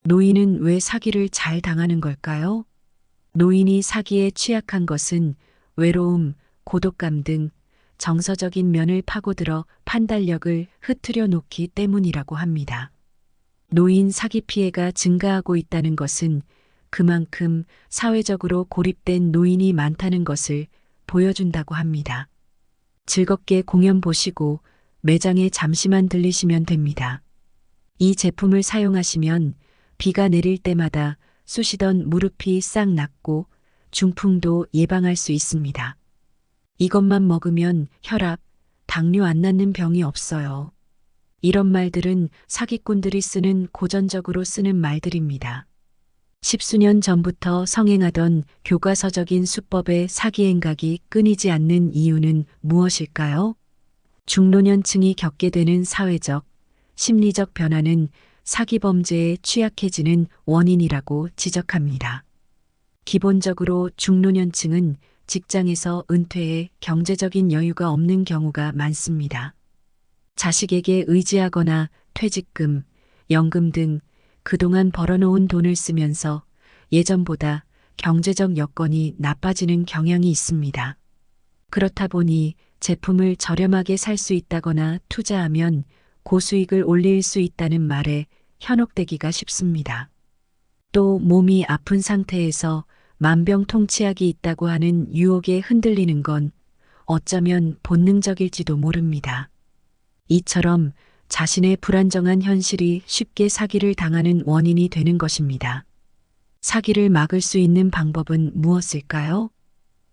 노인은 왜 사기를 잘 당하는 걸까요? 노인이 사기에 취약한 것은 외로움, 고독감 등 정서적인 면을 파고들어 판단력을 흐트려 놓기 때문이라고 합니다. 노인 사기 피해가 증가하고 있다는 것은 그만큼 사회적으로 고립된 노인이 많다는 것을 보여준다고 합니다. 즐겁게 공연 보시고 매장에 잠시만 들리시면 됩니다. 이 제품을 사용하시면 비가 내릴 때마다 쑤시던 무릎이 싹 낫고 중풍도 예방할 수 있습니다. 이것만 먹으면 혈압, 당뇨 안 낫는 병이 없어요. 이런 말들은 사기꾼들이 쓰는 고전적으로 쓰는 말들입니다. 십수년 전부터 성행하던 교과서적인 수법의 사기 행각이 끊이지 않는 이유는 무엇일까요? 중노년층이 겪게 되는 사회적, 심리적 변화는 사기 범죄에 취약해지는 원인이라고 지적합니다. 기본적으로 중노년층은 직장에서 은퇴해 경제적인 여유가 없는 경우가 많습니다. 자식에게 의지하거나 퇴직금, 연금 등 그동안 벌어놓은 돈을 쓰면서 예전보다 경제적 여건이 나빠지는 경향이 있습니다. 그렇다 보니 제품을 저렴하게 살 수 있다거나 투자하면 고수익을 올릴 수 있다는 말에 현혹되기가 쉽습니다. 또 몸이 아픈 상태에서 만병통치약이 있다고 하는 유혹에 흔들리는 건 어쩌면 본능적일지도 모릅니다. 이처럼 자신의 불안정한 현실이 쉽게 사기를 당하는 원인이 되는 것입니다. 사기를 막을 수 있는 방법은 무엇일까요?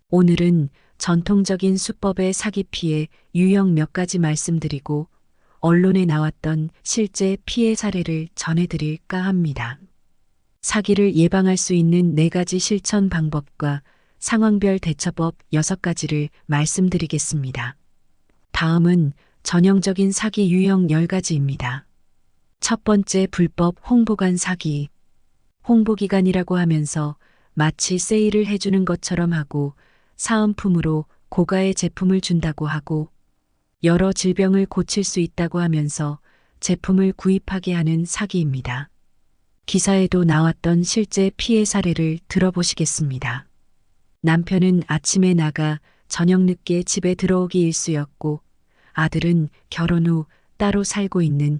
오늘은 전통적인 수법의 사기 피해 유형 몇 가지 말씀드리고 언론에 나왔던 실제 피해 사례를 전해드릴까 합니다. 사기를 예방할 수 있는 4가지 실천 방법과 상황별 대처법 6가지를 말씀드리겠습니다. 다음은 전형적인 사기 유형 10가지입니다. 첫 번째, 불법 홍보관 사기. 홍보기간이라고 하면서 마치 세일을 해주는 것처럼 하고 사은품으로 고가의 제품을 준다고 하고 여러 질병을 고칠 수 있다고 하면서 제품을 구입하게 하는 사기입니다. 기사에도 나왔던 실제 피해 사례를 들어보시겠습니다. 남편은 아침에 나가 저녁 늦게 집에 들어오기 일쑤였고 아들은 결혼 후 따로 살고 있는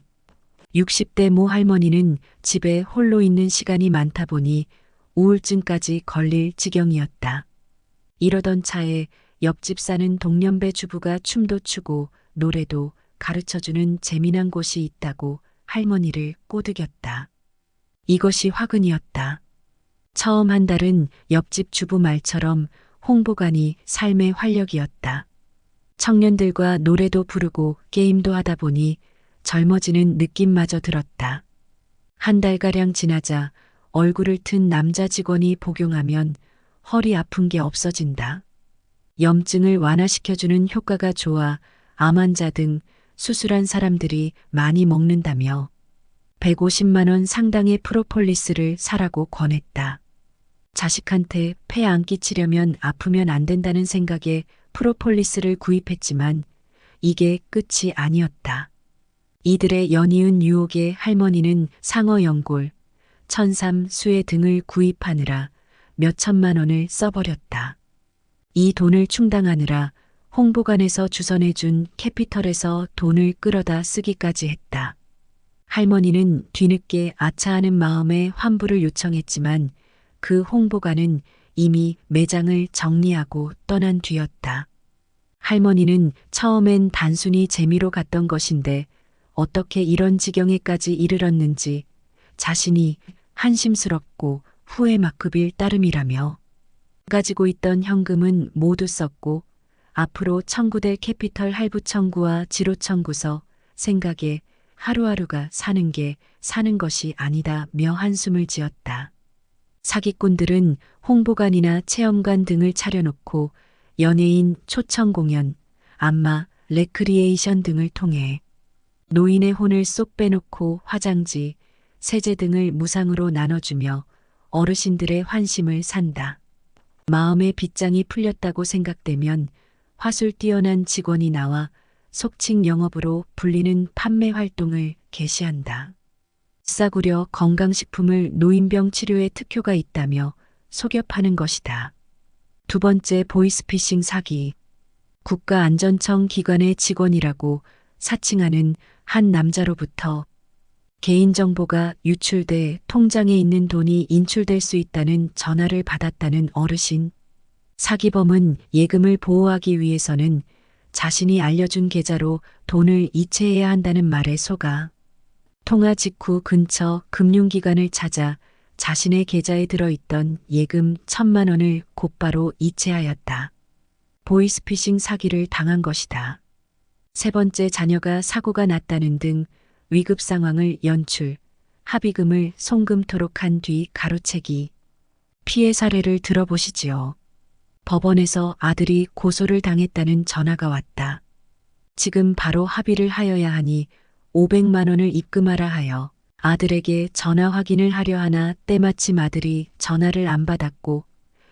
60대 모 할머니는 집에 홀로 있는 시간이 많다 보니 우울증까지 걸릴 지경이었다. 이러던 차에 옆집 사는 동년배 주부가 춤도 추고 노래도 가르쳐주는 재미난 곳이 있다고 할머니를 꼬드겼다. 이것이 화근이었다. 처음 한 달은 옆집 주부 말처럼 홍보관이 삶의 활력이었다. 청년들과 노래도 부르고 게임도 하다 보니 젊어지는 느낌마저 들었다. 한 달가량 지나자 얼굴을 튼 남자 직원이 복용하면 허리 아픈 게 없어진다. 염증을 완화시켜주는 효과가 좋아 암 환자 등 수술한 사람들이 많이 먹는다며 150만 원 상당의 프로폴리스를 사라고 권했다. 자식한테 폐 안 끼치려면 아프면 안 된다는 생각에 프로폴리스를 구입했지만 이게 끝이 아니었다. 이들의 연이은 유혹에 할머니는 상어 연골, 천삼, 수혜 등을 구입하느라 몇 천만 원을 써버렸다. 이 돈을 충당하느라 홍보관에서 주선해준 캐피털에서 돈을 끌어다 쓰기까지 했다. 할머니는 뒤늦게 아차하는 마음에 환불을 요청했지만 그 홍보관은 이미 매장을 정리하고 떠난 뒤였다. 할머니는 처음엔 단순히 재미로 갔던 것인데 어떻게 이런 지경에까지 이르렀는지 자신이 한심스럽고 후회만큼일 따름이라며 가지고 있던 현금은 모두 썼고 앞으로 청구될 캐피털 할부 청구와 지로 청구서 생각에 하루하루가 사는 게 사는 것이 아니다며 한숨을 지었다. 사기꾼들은 홍보관이나 체험관 등을 차려놓고 연예인 초청 공연, 안마, 레크리에이션 등을 통해 노인의 혼을 쏙 빼놓고 화장지, 세제 등을 무상으로 나눠주며 어르신들의 환심을 산다. 마음의 빗장이 풀렸다고 생각되면 화술 뛰어난 직원이 나와 속칭 영업으로 불리는 판매 활동을 개시한다. 싸구려 건강식품을 노인병 치료에 특효가 있다며 속여 파는 것이다. 두 번째, 보이스피싱 사기. 국가안전청 기관의 직원이라고 사칭하는 한 남자로부터 개인정보가 유출돼 통장에 있는 돈이 인출될 수 있다는 전화를 받았다는 어르신. 사기범은 예금을 보호하기 위해서는 자신이 알려준 계좌로 돈을 이체해야 한다는 말에 속아 통화 직후 근처 금융기관을 찾아 자신의 계좌에 들어있던 예금 1,000만 원을 곧바로 이체하였다. 보이스피싱 사기를 당한 것이다. 세 번째, 자녀가 사고가 났다는 등 위급 상황을 연출, 합의금을 송금토록 한 뒤 가로채기. 피해 사례를 들어보시지요. 법원에서 아들이 고소를 당했다는 전화가 왔다. 지금 바로 합의를 하여야 하니 500만 원을 입금하라 하여 아들에게 전화 확인을 하려 하나 때마침 아들이 전화를 안 받았고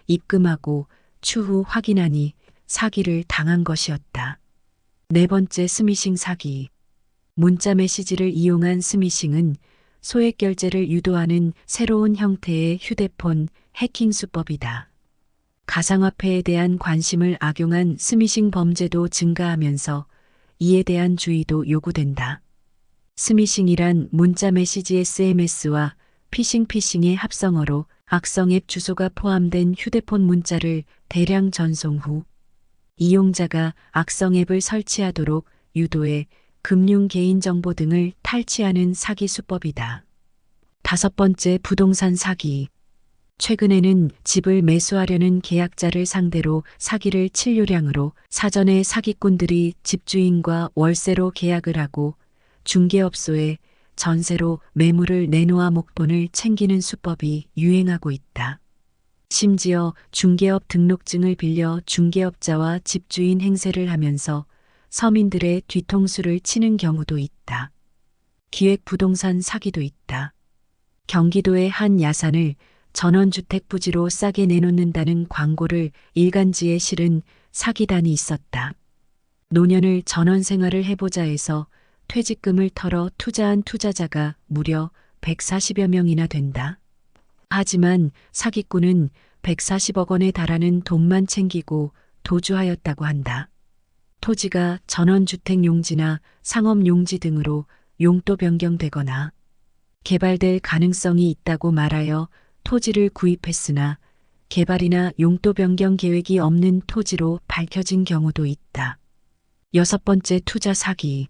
입금하고 추후 확인하니 사기를 당한 것이었다. 네 번째, 스미싱 사기. 문자 메시지를 이용한 스미싱은 소액 결제를 유도하는 새로운 형태의 휴대폰 해킹 수법이다. 가상화폐에 대한 관심을 악용한 스미싱 범죄도 증가하면서 이에 대한 주의도 요구된다. 스미싱이란 문자 메시지 SMS와 피싱의 합성어로 악성 앱 주소가 포함된 휴대폰 문자를 대량 전송 후 이용자가 악성 앱을 설치하도록 유도해 금융 개인정보 등을 탈취하는 사기 수법이다. 다섯 번째, 부동산 사기. 최근에는 집을 매수하려는 계약자를 상대로 사기를 칠 요량으로 사전에 사기꾼들이 집주인과 월세로 계약을 하고 중개업소에 전세로 매물을 내놓아 목돈을 챙기는 수법이 유행하고 있다. 심지어 중개업 등록증을 빌려 중개업자와 집주인 행세를 하면서 서민들의 뒤통수를 치는 경우도 있다. 기획 부동산 사기도 있다. 경기도의 한 야산을 전원주택 부지로 싸게 내놓는다는 광고를 일간지에 실은 사기단이 있었다. 노년을 전원생활을 해보자 해서 퇴직금을 털어 투자한 투자자가 무려 140여 명이나 된다. 하지만 사기꾼은 140억 원에 달하는 돈만 챙기고 도주하였다고 한다. 토지가 전원주택 용지나 상업 용지 등으로 용도 변경되거나 개발될 가능성이 있다고 말하여 토지를 구입했으나 개발이나 용도 변경 계획이 없는 토지로 밝혀진 경우도 있다. 여섯 번째, 투자 사기.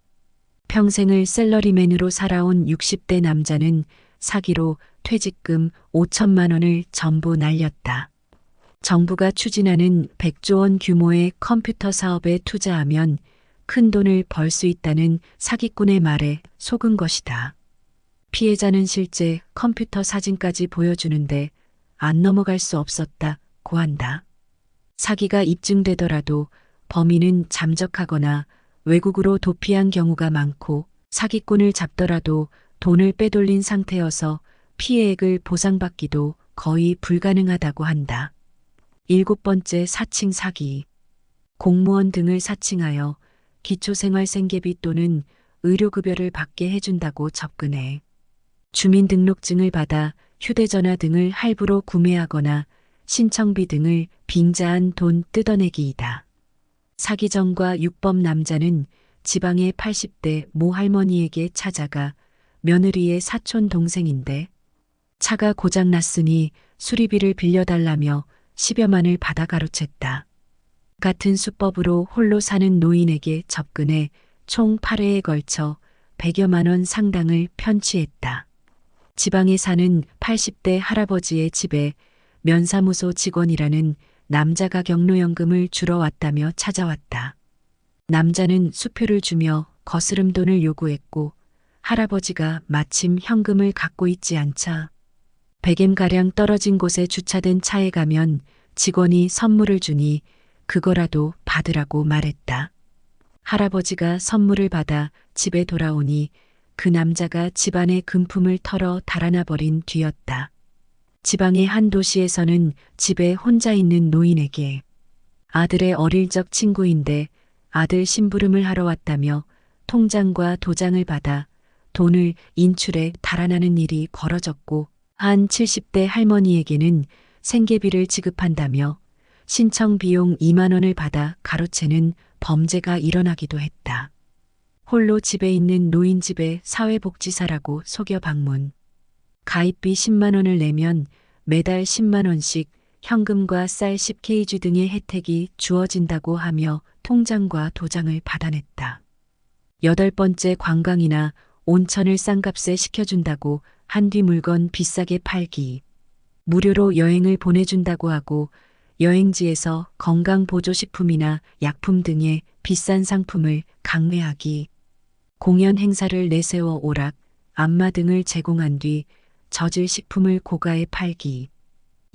평생을 셀러리맨으로 살아온 60대 남자는 사기로 퇴직금 5천만 원을 전부 날렸다. 정부가 추진하는 100조 원 규모의 컴퓨터 사업에 투자하면 큰 돈을 벌 수 있다는 사기꾼의 말에 속은 것이다. 피해자는 실제 컴퓨터 사진까지 보여주는데 안 넘어갈 수 없었다고 한다. 사기가 입증되더라도 범인은 잠적하거나 외국으로 도피한 경우가 많고 사기꾼을 잡더라도 돈을 빼돌린 상태여서 피해액을 보상받기도 거의 불가능하다고 한다. 일곱 번째, 사칭 사기. 공무원 등을 사칭하여 기초생활생계비 또는 의료급여를 받게 해준다고 접근해 주민등록증을 받아 휴대전화 등을 할부로 구매하거나 신청비 등을 빙자한 돈 뜯어내기이다. 사기정과 유법 남자는 지방의 80대 모 할머니에게 찾아가 며느리의 사촌 동생인데 차가 고장났으니 수리비를 빌려달라며 10여만을 받아 가로챘다. 같은 수법으로 홀로 사는 노인에게 접근해 총 8회에 걸쳐 100여만 원 상당을 편취했다. 지방에 사는 80대 할아버지의 집에 면사무소 직원이라는 남자가 경로연금을 주러 왔다며 찾아왔다. 남자는 수표를 주며 거스름 돈을 요구했고 할아버지가 마침 현금을 갖고 있지 않자 100M가량 떨어진 곳에 주차된 차에 가면 직원이 선물을 주니 그거라도 받으라고 말했다. 할아버지가 선물을 받아 집에 돌아오니 그 남자가 집안의 금품을 털어 달아나 버린 뒤였다. 지방의 한 도시에서는 집에 혼자 있는 노인에게 아들의 어릴 적 친구인데 아들 심부름을 하러 왔다며 통장과 도장을 받아 돈을 인출해 달아나는 일이 벌어졌고 한 70대 할머니에게는 생계비를 지급한다며 신청 비용 2만 원을 받아 가로채는 범죄가 일어나기도 했다. 홀로 집에 있는 노인 집에 사회복지사라고 속여 방문. 가입비 10만 원을 내면 매달 10만 원씩 현금과 쌀 10kg 등의 혜택이 주어진다고 하며 통장과 도장을 받아냈다. 8번째 관광이나 온천을 싼값에 시켜준다고 한뒤 물건 비싸게 팔기. 무료로 여행을 보내준다고 하고 여행지에서 건강보조식품이나 약품 등의 비싼 상품을 강매하기. 공연 행사를 내세워 오락, 안마 등을 제공한 뒤 저질 식품을 고가에 팔기.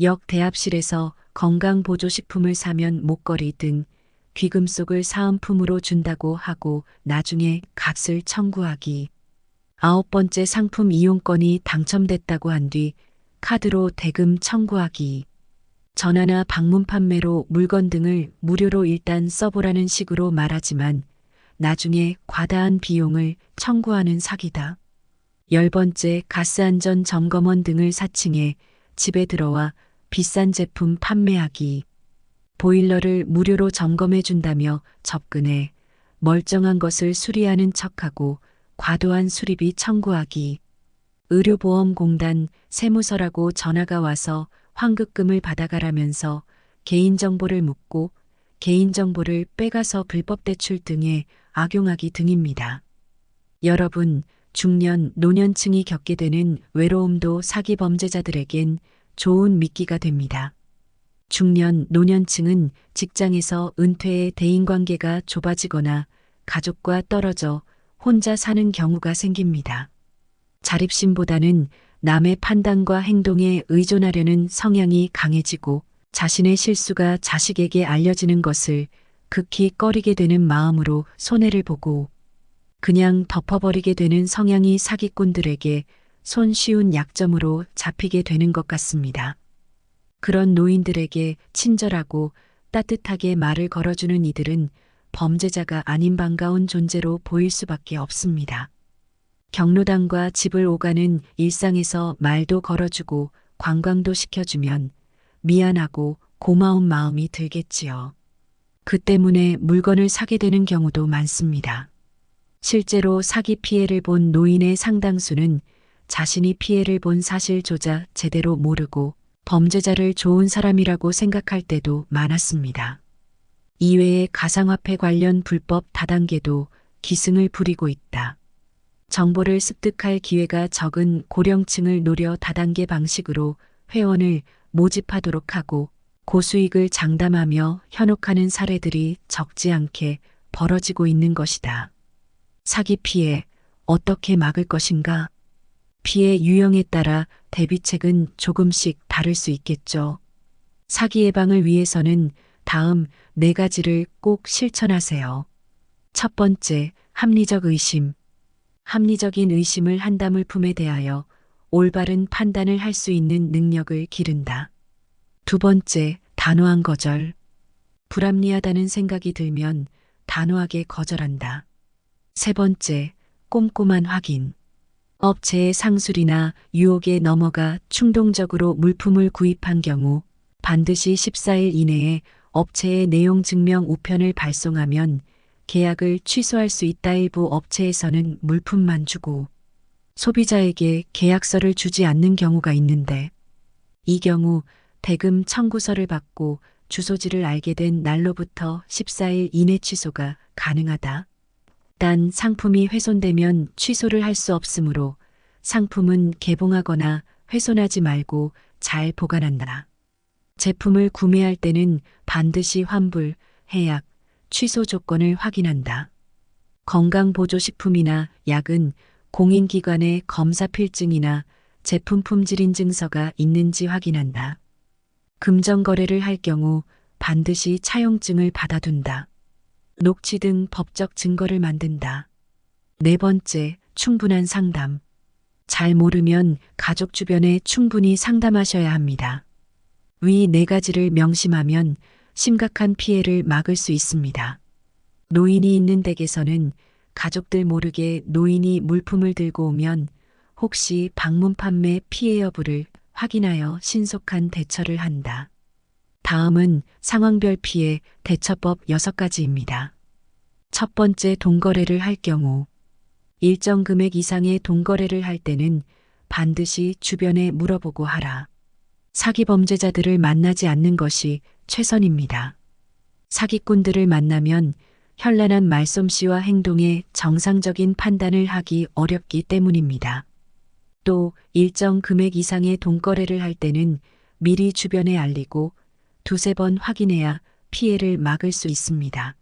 역 대합실에서 건강보조식품을 사면 목걸이 등 귀금속을 사은품으로 준다고 하고 나중에 값을 청구하기. 9번째 상품 이용권이 당첨됐다고 한 뒤 카드로 대금 청구하기. 전화나 방문 판매로 물건 등을 무료로 일단 써보라는 식으로 말하지만 나중에 과다한 비용을 청구하는 사기다. 10번째 가스안전점검원 등을 사칭해 집에 들어와 비싼 제품 판매하기. 보일러를 무료로 점검해 준다며 접근해 멀쩡한 것을 수리하는 척하고 과도한 수리비 청구하기. 의료보험공단 세무서라고 전화가 와서 환급금을 받아가라면서 개인정보를 묻고 개인정보를 빼가서 불법 대출 등에 악용하기 등입니다. 여러분, 중년, 노년층이 겪게 되는 외로움도 사기 범죄자들에겐 좋은 미끼가 됩니다. 중년, 노년층은 직장에서 은퇴해 대인관계가 좁아지거나 가족과 떨어져 혼자 사는 경우가 생깁니다. 자립심보다는 남의 판단과 행동에 의존하려는 성향이 강해지고 자신의 실수가 자식에게 알려지는 것을 극히 꺼리게 되는 마음으로 손해를 보고 그냥 덮어버리게 되는 성향이 사기꾼들에게 손쉬운 약점으로 잡히게 되는 것 같습니다. 그런 노인들에게 친절하고 따뜻하게 말을 걸어주는 이들은 범죄자가 아닌 반가운 존재로 보일 수밖에 없습니다. 경로당과 집을 오가는 일상에서 말도 걸어주고 관광도 시켜주면 미안하고 고마운 마음이 들겠지요. 그 때문에 물건을 사게 되는 경우도 많습니다. 실제로 사기 피해를 본 노인의 상당수는 자신이 피해를 본 사실조차 제대로 모르고 범죄자를 좋은 사람이라고 생각할 때도 많았습니다. 이외에 가상화폐 관련 불법 다단계도 기승을 부리고 있다. 정보를 습득할 기회가 적은 고령층을 노려 다단계 방식으로 회원을 모집하도록 하고 고수익을 장담하며 현혹하는 사례들이 적지 않게 벌어지고 있는 것이다. 사기 피해 어떻게 막을 것인가? 피해 유형에 따라 대비책은 조금씩 다를 수 있겠죠. 사기 예방을 위해서는 다음 4가지를 꼭 실천하세요. 첫 번째, 합리적 의심. 합리적인 의심을 한다 물품에 대하여 올바른 판단을 할 수 있는 능력을 기른다. 두 번째, 단호한 거절. 불합리하다는 생각이 들면 단호하게 거절한다. 세 번째, 꼼꼼한 확인. 업체의 상술이나 유혹에 넘어가 충동적으로 물품을 구입한 경우 반드시 14일 이내에 업체의 내용 증명 우편을 발송하면 계약을 취소할 수 있다. 일부 업체에서는 물품만 주고 소비자에게 계약서를 주지 않는 경우가 있는데 이 경우 대금 청구서를 받고 주소지를 알게 된 날로부터 14일 이내 취소가 가능하다. 단 상품이 훼손되면 취소를 할 수 없으므로 상품은 개봉하거나 훼손하지 말고 잘 보관한다. 제품을 구매할 때는 반드시 환불, 해약, 취소 조건을 확인한다. 건강보조식품이나 약은 공인기관의 검사 필증이나 제품 품질 인증서가 있는지 확인한다. 금전 거래를 할 경우 반드시 차용증을 받아둔다. 녹취 등 법적 증거를 만든다. 네 번째, 충분한 상담. 잘 모르면 가족 주변에 충분히 상담하셔야 합니다. 위 4가지를 명심하면 심각한 피해를 막을 수 있습니다. 노인이 있는 댁에서는 가족들 모르게 노인이 물품을 들고 오면 혹시 방문 판매 피해 여부를 확인하여 신속한 대처를 한다. 다음은 상황별 피해 대처법 6가지입니다. 첫 번째, 돈거래를 할 경우. 일정 금액 이상의 돈거래를 할 때는 반드시 주변에 물어보고 하라. 사기 범죄자들을 만나지 않는 것이 최선입니다. 사기꾼들을 만나면 현란한 말솜씨와 행동에 정상적인 판단을 하기 어렵기 때문입니다. 또 일정 금액 이상의 돈거래를 할 때는 미리 주변에 알리고 두세 번 확인해야 피해를 막을 수 있습니다.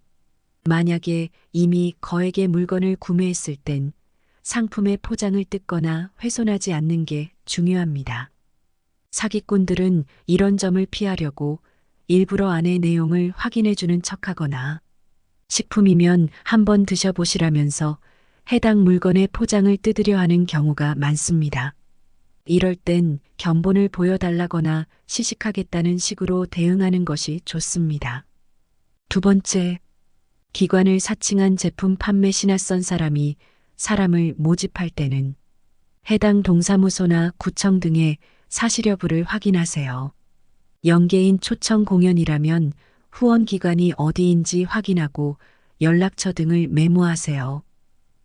만약에 이미 거액의 물건을 구매했을 땐 상품의 포장을 뜯거나 훼손하지 않는 게 중요합니다. 사기꾼들은 이런 점을 피하려고 일부러 안의 내용을 확인해 주는 척하거나 식품이면 한번 드셔보시라면서 해당 물건의 포장을 뜯으려 하는 경우가 많습니다. 이럴 땐 견본을 보여달라거나 시식하겠다는 식으로 대응하는 것이 좋습니다. 두 번째, 기관을 사칭한 제품 판매 신화선 사람이 사람을 모집할 때는 해당 동사무소나 구청 등의 사실 여부를 확인하세요. 연계인 초청 공연이라면 후원 기관이 어디인지 확인하고 연락처 등을 메모하세요.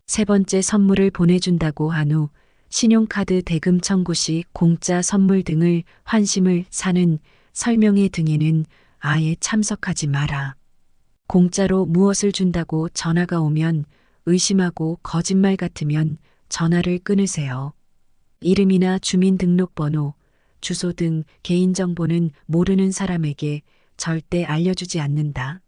세 번째, 선물을 보내준다고 한 후 신용카드 대금 청구 시 공짜 선물 등을 환심을 사는 설명회 등에는 아예 참석하지 마라. 공짜로 무엇을 준다고 전화가 오면 의심하고 거짓말 같으면 전화를 끊으세요. 이름이나 주민등록번호, 주소 등 개인정보는 모르는 사람에게 절대 알려주지 않는다.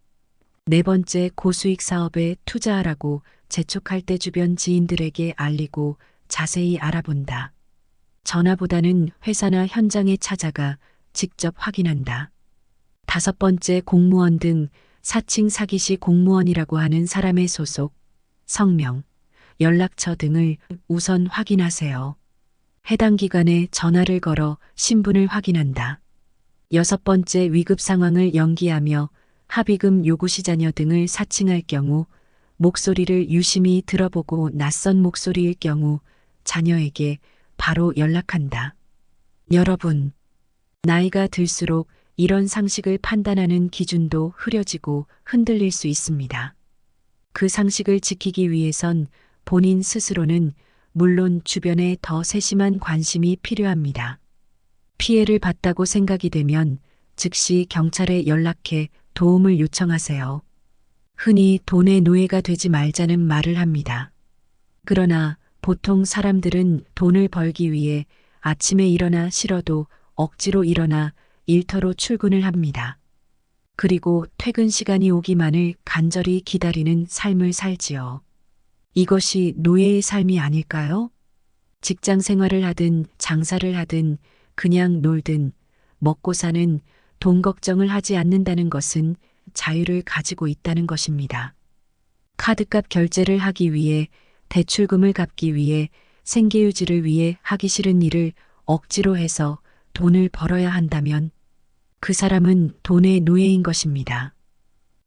네 번째, 고수익 사업에 투자하라고 재촉할 때 주변 지인들에게 알리고 자세히 알아본다. 전화보다는 회사나 현장에 찾아가 직접 확인한다. 다섯 번째, 공무원 등 사칭 사기 시 공무원이라고 하는 사람의 소속, 성명, 연락처 등을 우선 확인하세요. 해당 기관에 전화를 걸어 신분을 확인한다. 여섯 번째, 위급 상황을 연기하며 합의금 요구시자녀 등을 사칭할 경우 목소리를 유심히 들어보고 낯선 목소리일 경우 자녀에게 바로 연락한다. 여러분, 나이가 들수록 이런 상식을 판단하는 기준도 흐려지고 흔들릴 수 있습니다. 그 상식을 지키기 위해선 본인 스스로는 물론 주변에 더 세심한 관심이 필요합니다. 피해를 봤다고 생각이 되면 즉시 경찰에 연락해 도움을 요청하세요. 흔히 돈의 노예가 되지 말자는 말을 합니다. 그러나 보통 사람들은 돈을 벌기 위해 아침에 일어나 싫어도 억지로 일어나 일터로 출근을 합니다. 그리고 퇴근 시간이 오기만을 간절히 기다리는 삶을 살지요. 이것이 노예의 삶이 아닐까요? 직장 생활을 하든 장사를 하든 그냥 놀든 먹고 사는 돈 걱정을 하지 않는다는 것은 자유를 가지고 있다는 것입니다. 카드값 결제를 하기 위해, 대출금을 갚기 위해, 생계유지를 위해 하기 싫은 일을 억지로 해서 돈을 벌어야 한다면 그 사람은 돈의 노예인 것입니다.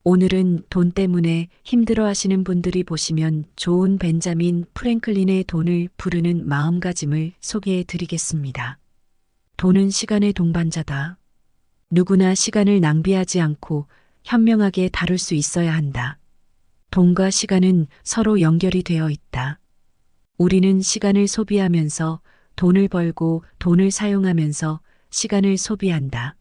오늘은 돈 때문에 힘들어 하시는 분들이 보시면 좋은 벤자민 프랭클린의 돈을 부르는 마음가짐을 소개해 드리겠습니다. 돈은 시간의 동반자다. 누구나 시간을 낭비하지 않고 현명하게 다룰 수 있어야 한다. 돈과 시간은 서로 연결이 되어 있다. 우리는 시간을 소비하면서 돈을 벌고 돈을 사용하면서 시간을 소비한다.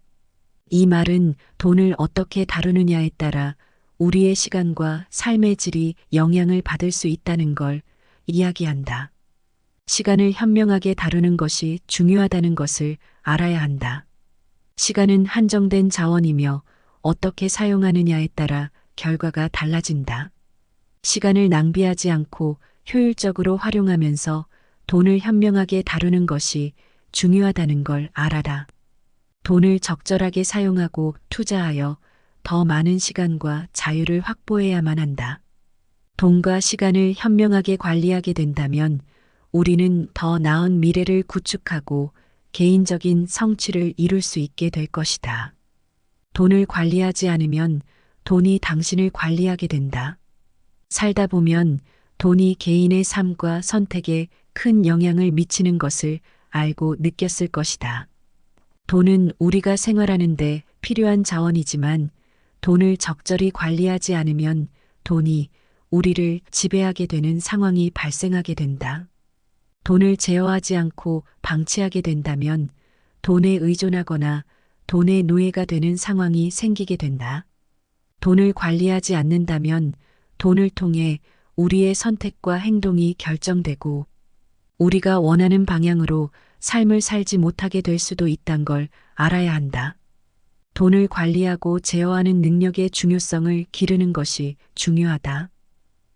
이 말은 돈을 어떻게 다루느냐에 따라 우리의 시간과 삶의 질이 영향을 받을 수 있다는 걸 이야기한다. 시간을 현명하게 다루는 것이 중요하다는 것을 알아야 한다. 시간은 한정된 자원이며 어떻게 사용하느냐에 따라 결과가 달라진다. 시간을 낭비하지 않고 효율적으로 활용하면서 돈을 현명하게 다루는 것이 중요하다는 걸 알아라. 돈을 적절하게 사용하고 투자하여 더 많은 시간과 자유를 확보해야만 한다. 돈과 시간을 현명하게 관리하게 된다면 우리는 더 나은 미래를 구축하고 개인적인 성취를 이룰 수 있게 될 것이다. 돈을 관리하지 않으면 돈이 당신을 관리하게 된다. 살다 보면 돈이 개인의 삶과 선택에 큰 영향을 미치는 것을 알고 느꼈을 것이다. 돈은 우리가 생활하는데 필요한 자원이지만 돈을 적절히 관리하지 않으면 돈이 우리를 지배하게 되는 상황이 발생하게 된다. 돈을 제어하지 않고 방치하게 된다면 돈에 의존하거나 돈의 노예가 되는 상황이 생기게 된다. 돈을 관리하지 않는다면 돈을 통해 우리의 선택과 행동이 결정되고 우리가 원하는 방향으로 삶을 살지 못하게 될 수도 있단 걸 알아야 한다. 돈을 관리하고 제어하는 능력의 중요성을 기르는 것이 중요하다.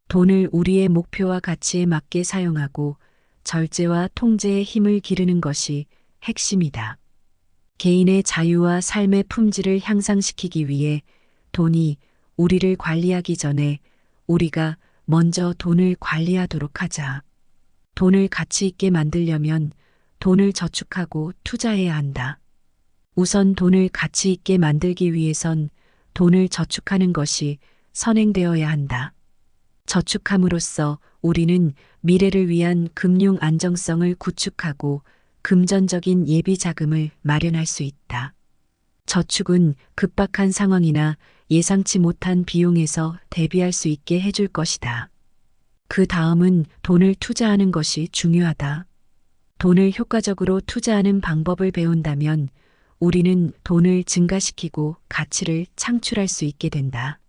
돈을 우리의 목표와 가치에 맞게 사용하고 절제와 통제의 힘을 기르는 것이 핵심이다. 개인의 자유와 삶의 품질을 향상시키기 위해 돈이 우리를 관리하기 전에 우리가 먼저 돈을 관리하도록 하자. 돈을 가치 있게 만들려면 돈을 저축하고 투자해야 한다. 우선 돈을 가치 있게 만들기 위해선 돈을 저축하는 것이 선행되어야 한다. 저축함으로써 우리는 미래를 위한 금융 안정성을 구축하고 금전적인 예비 자금을 마련할 수 있다. 저축은 급박한 상황이나 예상치 못한 비용에서 대비할 수 있게 해줄 것이다. 그 다음은 돈을 투자하는 것이 중요하다. 돈을 효과적으로 투자하는 방법을 배운다면 우리는 돈을 증가시키고 가치를 창출할 수 있게 된다.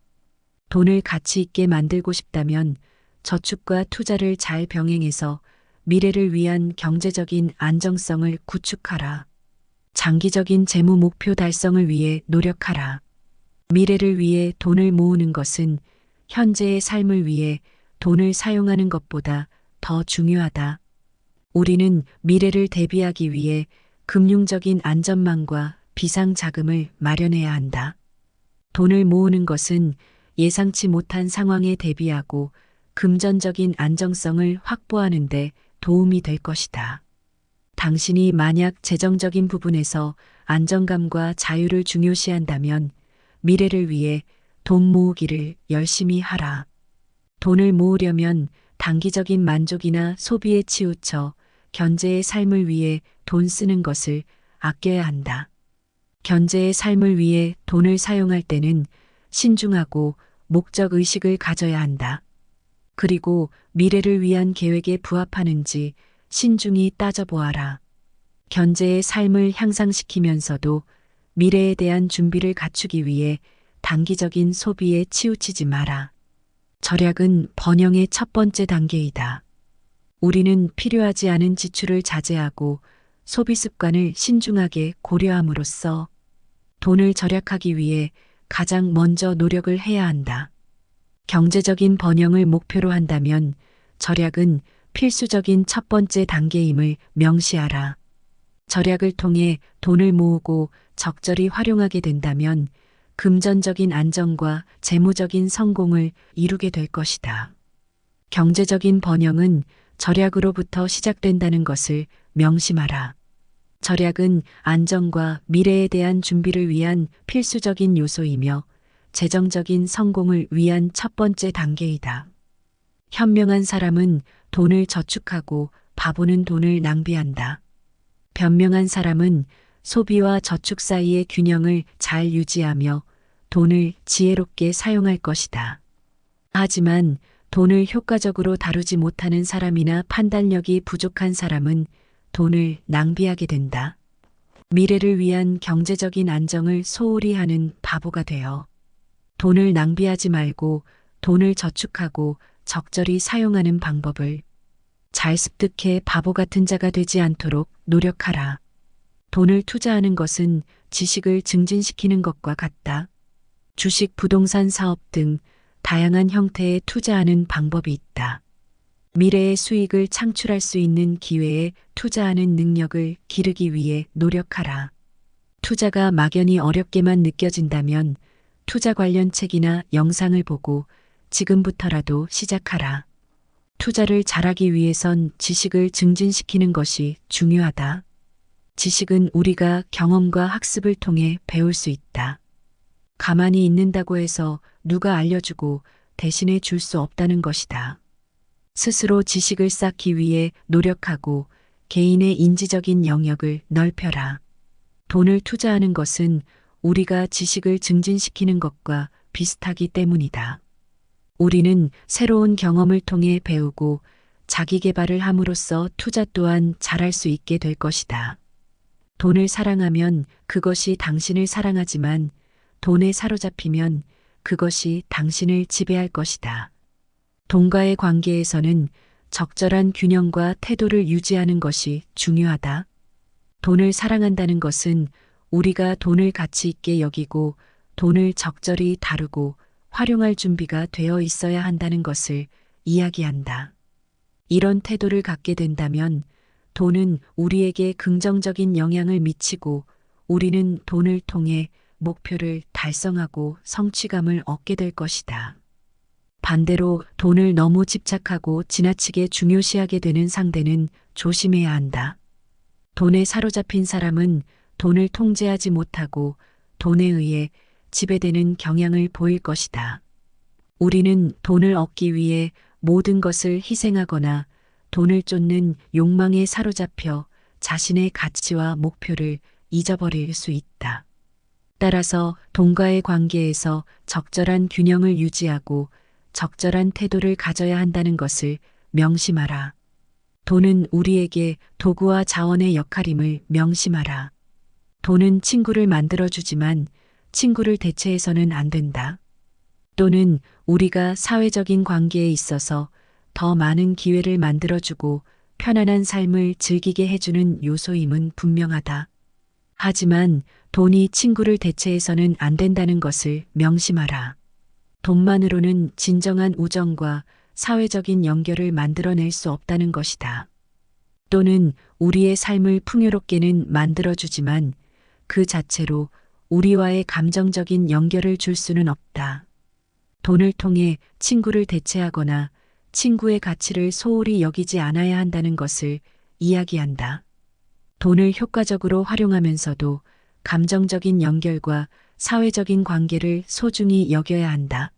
돈을 가치 있게 만들고 싶다면 저축과 투자를 잘 병행해서 미래를 위한 경제적인 안정성을 구축하라. 장기적인 재무 목표 달성을 위해 노력하라. 미래를 위해 돈을 모으는 것은 현재의 삶을 위해 돈을 사용하는 것보다 더 중요하다. 우리는 미래를 대비하기 위해 금융적인 안전망과 비상 자금을 마련해야 한다. 돈을 모으는 것은 예상치 못한 상황에 대비하고 금전적인 안정성을 확보하는 데 도움이 될 것이다. 당신이 만약 재정적인 부분에서 안정감과 자유를 중요시한다면 미래를 위해 돈 모으기를 열심히 하라. 돈을 모으려면 단기적인 만족이나 소비에 치우쳐 견제의 삶을 위해 돈 쓰는 것을 아껴야 한다. 견제의 삶을 위해 돈을 사용할 때는 신중하고 목적 의식을 가져야 한다. 그리고 미래를 위한 계획에 부합하는지 신중히 따져보아라. 견제의 삶을 향상시키면서도 미래에 대한 준비를 갖추기 위해 단기적인 소비에 치우치지 마라. 절약은 번영의 첫 번째 단계이다. 우리는 필요하지 않은 지출을 자제하고 소비 습관을 신중하게 고려함으로써 돈을 절약하기 위해 가장 먼저 노력을 해야 한다. 경제적인 번영을 목표로 한다면 절약은 필수적인 첫 번째 단계임을 명시하라. 절약을 통해 돈을 모으고 적절히 활용하게 된다면 금전적인 안정과 재무적인 성공을 이루게 될 것이다. 경제적인 번영은 절약으로부터 시작된다는 것을 명심하라. 절약은 안정과 미래에 대한 준비를 위한 필수적인 요소이며 재정적인 성공을 위한 첫 번째 단계이다. 현명한 사람은 돈을 저축하고 바보는 돈을 낭비한다. 변명한 사람은 소비와 저축 사이의 균형을 잘 유지하며 돈을 지혜롭게 사용할 것이다. 하지만 돈을 효과적으로 다루지 못하는 사람이나 판단력이 부족한 사람은 돈을 낭비하게 된다. 미래를 위한 경제적인 안정을 소홀히 하는 바보가 되어 돈을 낭비하지 말고 돈을 저축하고 적절히 사용하는 방법을 잘 습득해 바보 같은 자가 되지 않도록 노력하라. 돈을 투자하는 것은 지식을 증진시키는 것과 같다. 주식, 부동산 사업 등 다양한 형태의 투자하는 방법이 있다. 미래의 수익을 창출할 수 있는 기회에 투자하는 능력을 기르기 위해 노력하라. 투자가 막연히 어렵게만 느껴진다면 투자 관련 책이나 영상을 보고 지금부터라도 시작하라. 투자를 잘하기 위해선 지식을 증진시키는 것이 중요하다. 지식은 우리가 경험과 학습을 통해 배울 수 있다. 가만히 있는다고 해서 누가 알려주고 대신해 줄 수 없다는 것이다. 스스로 지식을 쌓기 위해 노력하고 개인의 인지적인 영역을 넓혀라. 돈을 투자하는 것은 우리가 지식을 증진시키는 것과 비슷하기 때문이다. 우리는 새로운 경험을 통해 배우고 자기 개발을 함으로써 투자 또한 잘할 수 있게 될 것이다. 돈을 사랑하면 그것이 당신을 사랑하지만 돈에 사로잡히면 그것이 당신을 지배할 것이다. 돈과의 관계에서는 적절한 균형과 태도를 유지하는 것이 중요하다. 돈을 사랑한다는 것은 우리가 돈을 가치 있게 여기고 돈을 적절히 다루고 활용할 준비가 되어 있어야 한다는 것을 이야기한다. 이런 태도를 갖게 된다면 돈은 우리에게 긍정적인 영향을 미치고 우리는 돈을 통해 목표를 달성하고 성취감을 얻게 될 것이다. 반대로 돈을 너무 집착하고 지나치게 중요시하게 되는 상대는 조심해야 한다. 돈에 사로잡힌 사람은 돈을 통제하지 못하고 돈에 의해 지배되는 경향을 보일 것이다. 우리는 돈을 얻기 위해 모든 것을 희생하거나 돈을 쫓는 욕망에 사로잡혀 자신의 가치와 목표를 잊어버릴 수 있다. 따라서 돈과의 관계에서 적절한 균형을 유지하고 적절한 태도를 가져야 한다는 것을 명심하라. 돈은 우리에게 도구와 자원의 역할임을 명심하라. 돈은 친구를 만들어주지만 친구를 대체해서는 안 된다. 또는 우리가 사회적인 관계에 있어서 더 많은 기회를 만들어주고 편안한 삶을 즐기게 해주는 요소임은 분명하다. 하지만 돈이 친구를 대체해서는 안 된다는 것을 명심하라. 돈만으로는 진정한 우정과 사회적인 연결을 만들어낼 수 없다는 것이다. 또는 우리의 삶을 풍요롭게는 만들어주지만 그 자체로 우리와의 감정적인 연결을 줄 수는 없다. 돈을 통해 친구를 대체하거나 친구의 가치를 소홀히 여기지 않아야 한다는 것을 이야기한다. 돈을 효과적으로 활용하면서도 감정적인 연결과 사회적인 관계를 소중히 여겨야 한다.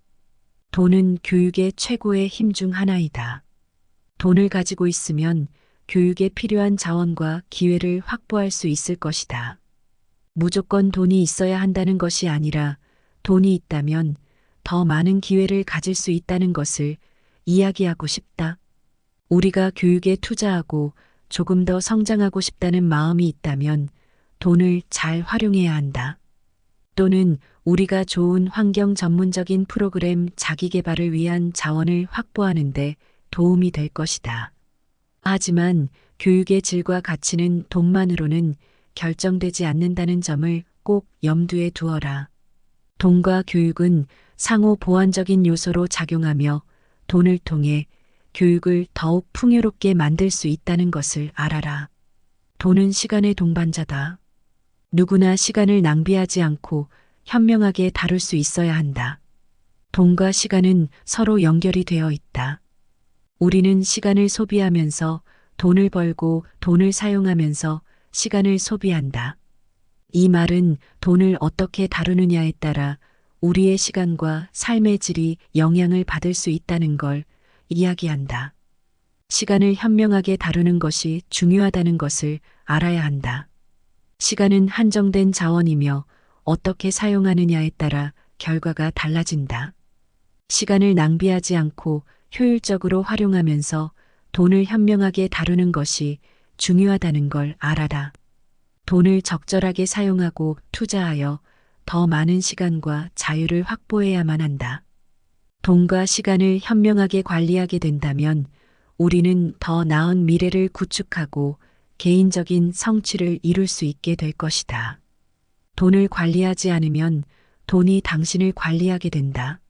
돈은 교육의 최고의 힘 중 하나이다. 돈을 가지고 있으면 교육에 필요한 자원과 기회를 확보할 수 있을 것이다. 무조건 돈이 있어야 한다는 것이 아니라 돈이 있다면 더 많은 기회를 가질 수 있다는 것을 이야기하고 싶다. 우리가 교육에 투자하고 조금 더 성장하고 싶다는 마음이 있다면 돈을 잘 활용해야 한다. 또는 우리가 좋은 환경 전문적인 프로그램 자기 개발을 위한 자원을 확보하는데 도움이 될 것이다. 하지만 교육의 질과 가치는 돈만으로는 결정되지 않는다는 점을 꼭 염두에 두어라. 돈과 교육은 상호 보완적인 요소로 작용하며 돈을 통해 교육을 더욱 풍요롭게 만들 수 있다는 것을 알아라. 돈은 시간의 동반자다. 누구나 시간을 낭비하지 않고 현명하게 다룰 수 있어야 한다. 돈과 시간은 서로 연결이 되어 있다. 우리는 시간을 소비하면서 돈을 벌고 돈을 사용하면서 시간을 소비한다. 이 말은 돈을 어떻게 다루느냐에 따라 우리의 시간과 삶의 질이 영향을 받을 수 있다는 걸 이야기한다. 시간을 현명하게 다루는 것이 중요하다는 것을 알아야 한다. 시간은 한정된 자원이며 어떻게 사용하느냐에 따라 결과가 달라진다. 시간을 낭비하지 않고 효율적으로 활용하면서 돈을 현명하게 다루는 것이 중요하다는 걸 알아라. 돈을 적절하게 사용하고 투자하여 더 많은 시간과 자유를 확보해야만 한다. 돈과 시간을 현명하게 관리하게 된다면 우리는 더 나은 미래를 구축하고 개인적인 성취를 이룰 수 있게 될 것이다. 돈을 관리하지 않으면 돈이 당신을 관리하게 된다.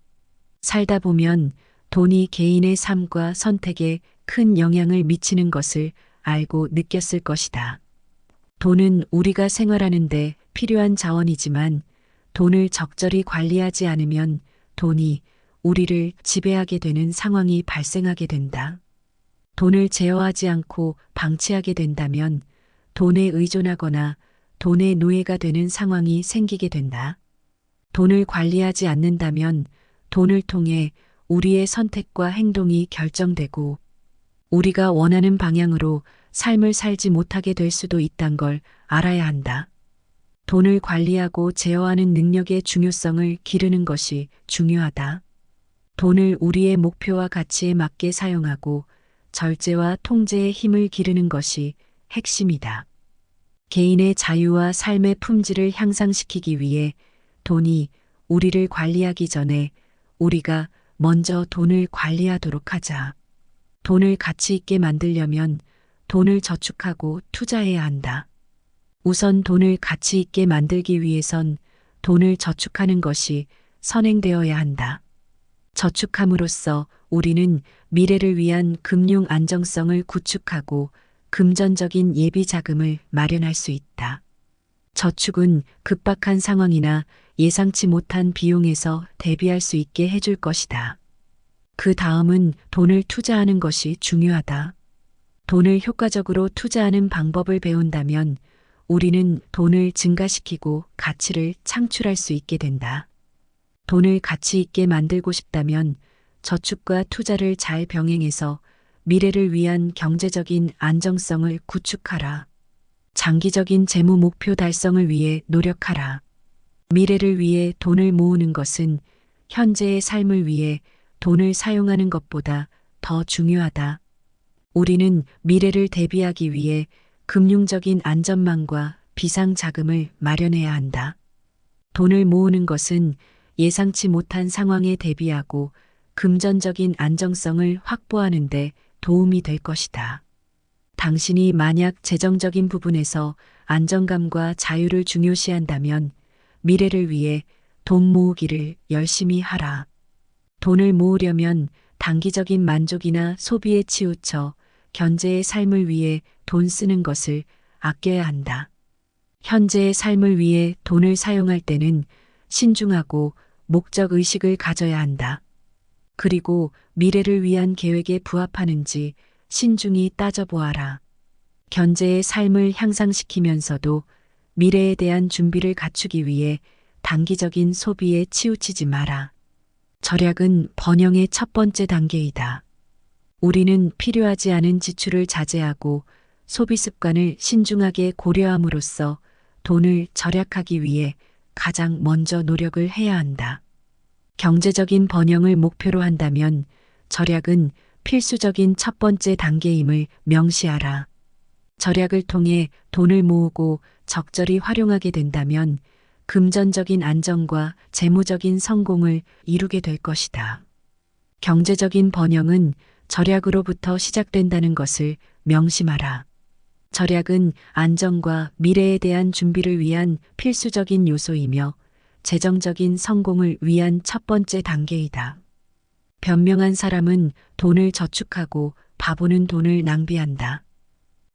살다 보면 돈이 개인의 삶과 선택에 큰 영향을 미치는 것을 알고 느꼈을 것이다. 돈은 우리가 생활하는데 필요한 자원이지만 돈을 적절히 관리하지 않으면 돈이 우리를 지배하게 되는 상황이 발생하게 된다. 돈을 제어하지 않고 방치하게 된다면 돈에 의존하거나 돈의 노예가 되는 상황이 생기게 된다. 돈을 관리하지 않는다면 돈을 통해 우리의 선택과 행동이 결정되고 우리가 원하는 방향으로 삶을 살지 못하게 될 수도 있단 걸 알아야 한다. 돈을 관리하고 제어하는 능력의 중요성을 기르는 것이 중요하다. 돈을 우리의 목표와 가치에 맞게 사용하고 절제와 통제의 힘을 기르는 것이 핵심이다. 개인의 자유와 삶의 품질을 향상시키기 위해 돈이 우리를 관리하기 전에 우리가 먼저 돈을 관리하도록 하자. 돈을 가치 있게 만들려면 돈을 저축하고 투자해야 한다. 우선 돈을 가치 있게 만들기 위해선 돈을 저축하는 것이 선행되어야 한다. 저축함으로써 우리는 미래를 위한 금융 안정성을 구축하고 금전적인 예비 자금을 마련할 수 있다. 저축은 급박한 상황이나 예상치 못한 비용에서 대비할 수 있게 해줄 것이다. 그 다음은 돈을 투자하는 것이 중요하다. 돈을 효과적으로 투자하는 방법을 배운다면 우리는 돈을 증가시키고 가치를 창출할 수 있게 된다. 돈을 가치 있게 만들고 싶다면 저축과 투자를 잘 병행해서 미래를 위한 경제적인 안정성을 구축하라. 장기적인 재무 목표 달성을 위해 노력하라. 미래를 위해 돈을 모으는 것은 현재의 삶을 위해 돈을 사용하는 것보다 더 중요하다. 우리는 미래를 대비하기 위해 금융적인 안전망과 비상 자금을 마련해야 한다. 돈을 모으는 것은 예상치 못한 상황에 대비하고 금전적인 안정성을 확보하는 데 도움이 될 것이다. 당신이 만약 재정적인 부분에서 안정감과 자유를 중요시한다면 미래를 위해 돈 모으기를 열심히 하라. 돈을 모으려면 단기적인 만족이나 소비에 치우쳐 현재의 삶을 위해 돈 쓰는 것을 아껴야 한다. 현재의 삶을 위해 돈을 사용할 때는 신중하고 목적 의식을 가져야 한다. 그리고 미래를 위한 계획에 부합하는지 신중히 따져보아라. 현재의 삶을 향상시키면서도 미래에 대한 준비를 갖추기 위해 단기적인 소비에 치우치지 마라. 절약은 번영의 첫 번째 단계이다. 우리는 필요하지 않은 지출을 자제하고 소비 습관을 신중하게 고려함으로써 돈을 절약하기 위해 가장 먼저 노력을 해야 한다. 경제적인 번영을 목표로 한다면 절약은 필수적인 첫 번째 단계임을 명시하라. 절약을 통해 돈을 모으고 적절히 활용하게 된다면 금전적인 안정과 재무적인 성공을 이루게 될 것이다. 경제적인 번영은 절약으로부터 시작된다는 것을 명심하라. 절약은 안정과 미래에 대한 준비를 위한 필수적인 요소이며 재정적인 성공을 위한 첫 번째 단계이다. 변명한 사람은 돈을 저축하고 바보는 돈을 낭비한다.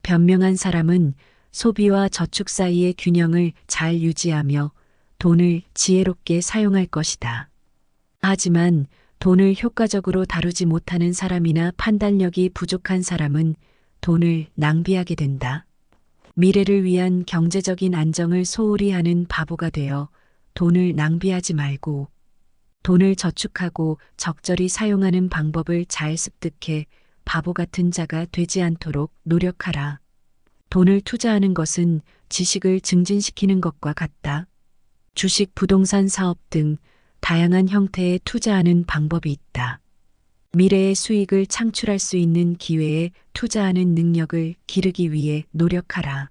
변명한 사람은 소비와 저축 사이의 균형을 잘 유지하며 돈을 지혜롭게 사용할 것이다. 하지만 돈을 효과적으로 다루지 못하는 사람이나 판단력이 부족한 사람은 돈을 낭비하게 된다. 미래를 위한 경제적인 안정을 소홀히 하는 바보가 되어 돈을 낭비하지 말고 돈을 저축하고 적절히 사용하는 방법을 잘 습득해 바보 같은 자가 되지 않도록 노력하라. 돈을 투자하는 것은 지식을 증진시키는 것과 같다. 주식, 부동산 사업 등 다양한 형태의 투자하는 방법이 있다. 미래의 수익을 창출할 수 있는 기회에 투자하는 능력을 기르기 위해 노력하라.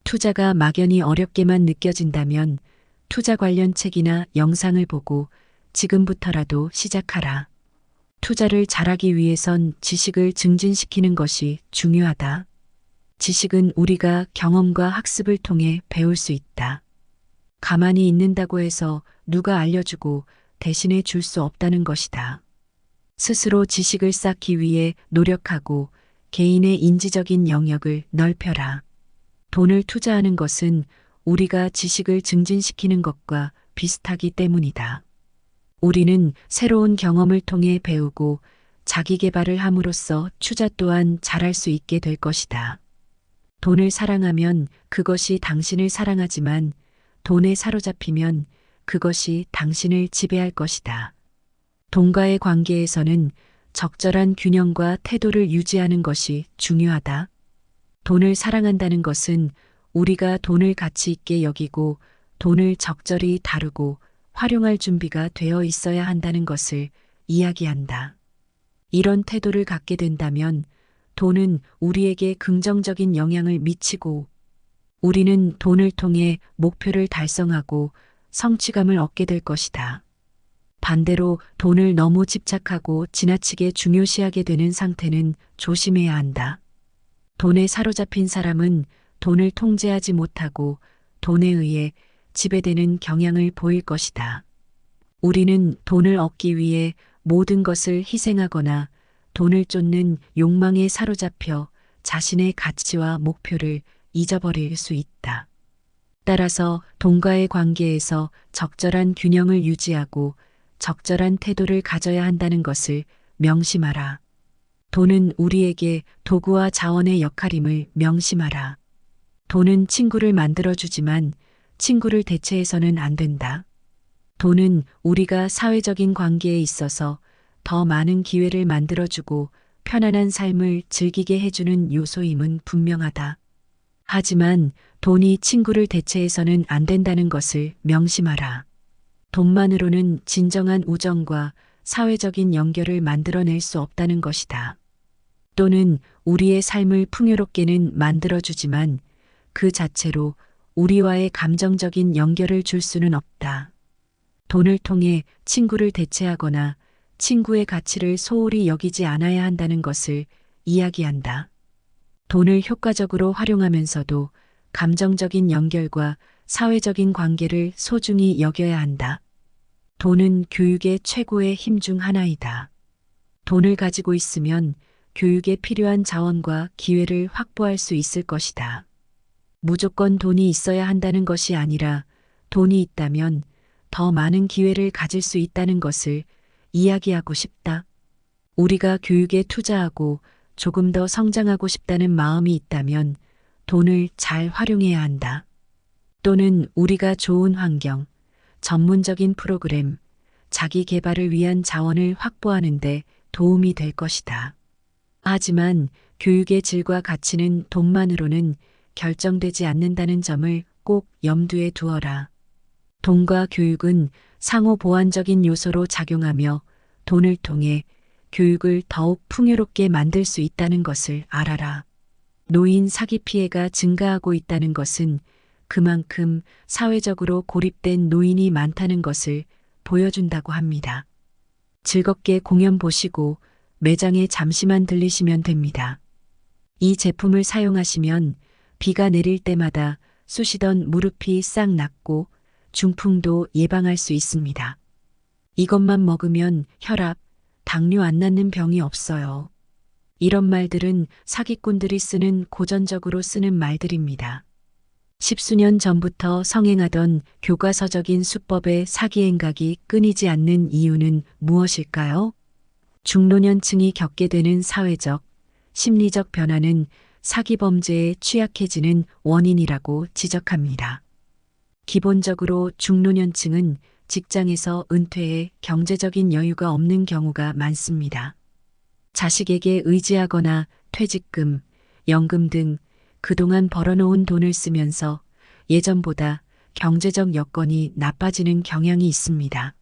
투자가 막연히 어렵게만 느껴진다면 투자 관련 책이나 영상을 보고 지금부터라도 시작하라. 투자를 잘하기 위해선 지식을 증진시키는 것이 중요하다. 지식은 우리가 경험과 학습을 통해 배울 수 있다. 가만히 있는다고 해서 누가 알려주고 대신해 줄 수 없다는 것이다. 스스로 지식을 쌓기 위해 노력하고 개인의 인지적인 영역을 넓혀라. 돈을 투자하는 것은 우리가 지식을 증진시키는 것과 비슷하기 때문이다. 우리는 새로운 경험을 통해 배우고 자기 개발을 함으로써 투자 또한 잘할 수 있게 될 것이다. 돈을 사랑하면 그것이 당신을 사랑하지만 돈에 사로잡히면 그것이 당신을 지배할 것이다. 돈과의 관계에서는 적절한 균형과 태도를 유지하는 것이 중요하다. 돈을 사랑한다는 것은 우리가 돈을 가치 있게 여기고 돈을 적절히 다루고 활용할 준비가 되어 있어야 한다는 것을 이야기한다. 이런 태도를 갖게 된다면 돈은 우리에게 긍정적인 영향을 미치고 우리는 돈을 통해 목표를 달성하고 성취감을 얻게 될 것이다. 반대로 돈을 너무 집착하고 지나치게 중요시하게 되는 상태는 조심해야 한다. 돈에 사로잡힌 사람은 돈을 통제하지 못하고 돈에 의해 지배되는 경향을 보일 것이다. 우리는 돈을 얻기 위해 모든 것을 희생하거나 돈을 쫓는 욕망에 사로잡혀 자신의 가치와 목표를 잊어버릴 수 있다. 따라서 돈과의 관계에서 적절한 균형을 유지하고 적절한 태도를 가져야 한다는 것을 명심하라. 돈은 우리에게 도구와 자원의 역할임을 명심하라. 돈은 친구를 만들어주지만 친구를 대체해서는 안 된다. 돈은 우리가 사회적인 관계에 있어서 더 많은 기회를 만들어주고 편안한 삶을 즐기게 해주는 요소임은 분명하다. 하지만 돈이 친구를 대체해서는 안 된다는 것을 명심하라. 돈만으로는 진정한 우정과 사회적인 연결을 만들어낼 수 없다는 것이다. 돈은 우리의 삶을 풍요롭게는 만들어주지만 그 자체로 우리와의 감정적인 연결을 줄 수는 없다. 돈을 통해 친구를 대체하거나 친구의 가치를 소홀히 여기지 않아야 한다는 것을 이야기한다. 돈을 효과적으로 활용하면서도 감정적인 연결과 사회적인 관계를 소중히 여겨야 한다. 돈은 교육의 최고의 힘 중 하나이다. 돈을 가지고 있으면 교육에 필요한 자원과 기회를 확보할 수 있을 것이다. 무조건 돈이 있어야 한다는 것이 아니라 돈이 있다면 더 많은 기회를 가질 수 있다는 것을 이야기하고 싶다. 우리가 교육에 투자하고 조금 더 성장하고 싶다는 마음이 있다면 돈을 잘 활용해야 한다. 또는 우리가 좋은 환경, 전문적인 프로그램, 자기 개발을 위한 자원을 확보하는 데 도움이 될 것이다. 하지만 교육의 질과 가치는 돈만으로는 결정되지 않는다는 점을 꼭 염두에 두어라. 돈과 교육은 상호 보완적인 요소로 작용하며 돈을 통해 교육을 더욱 풍요롭게 만들 수 있다는 것을 알아라. 노인 사기 피해가 증가하고 있다는 것은 그만큼 사회적으로 고립된 노인이 많다는 것을 보여준다고 합니다. 즐겁게 공연 보시고 매장에 잠시만 들리시면 됩니다. 이 제품을 사용하시면 비가 내릴 때마다 쑤시던 무릎이 싹 낫고 중풍도 예방할 수 있습니다. 이것만 먹으면 혈압, 당뇨 안 낫는 병이 없어요. 이런 말들은 사기꾼들이 쓰는 고전적으로 쓰는 말들입니다. 십수년 전부터 성행하던 교과서적인 수법의 사기 행각이 끊이지 않는 이유는 무엇일까요? 중노년층이 겪게 되는 사회적, 심리적 변화는 사기 범죄에 취약해지는 원인이라고 지적합니다. 기본적으로 중노년층은 직장에서 은퇴해 경제적인 여유가 없는 경우가 많습니다. 자식에게 의지하거나 퇴직금, 연금 등 그동안 벌어놓은 돈을 쓰면서 예전보다 경제적 여건이 나빠지는 경향이 있습니다.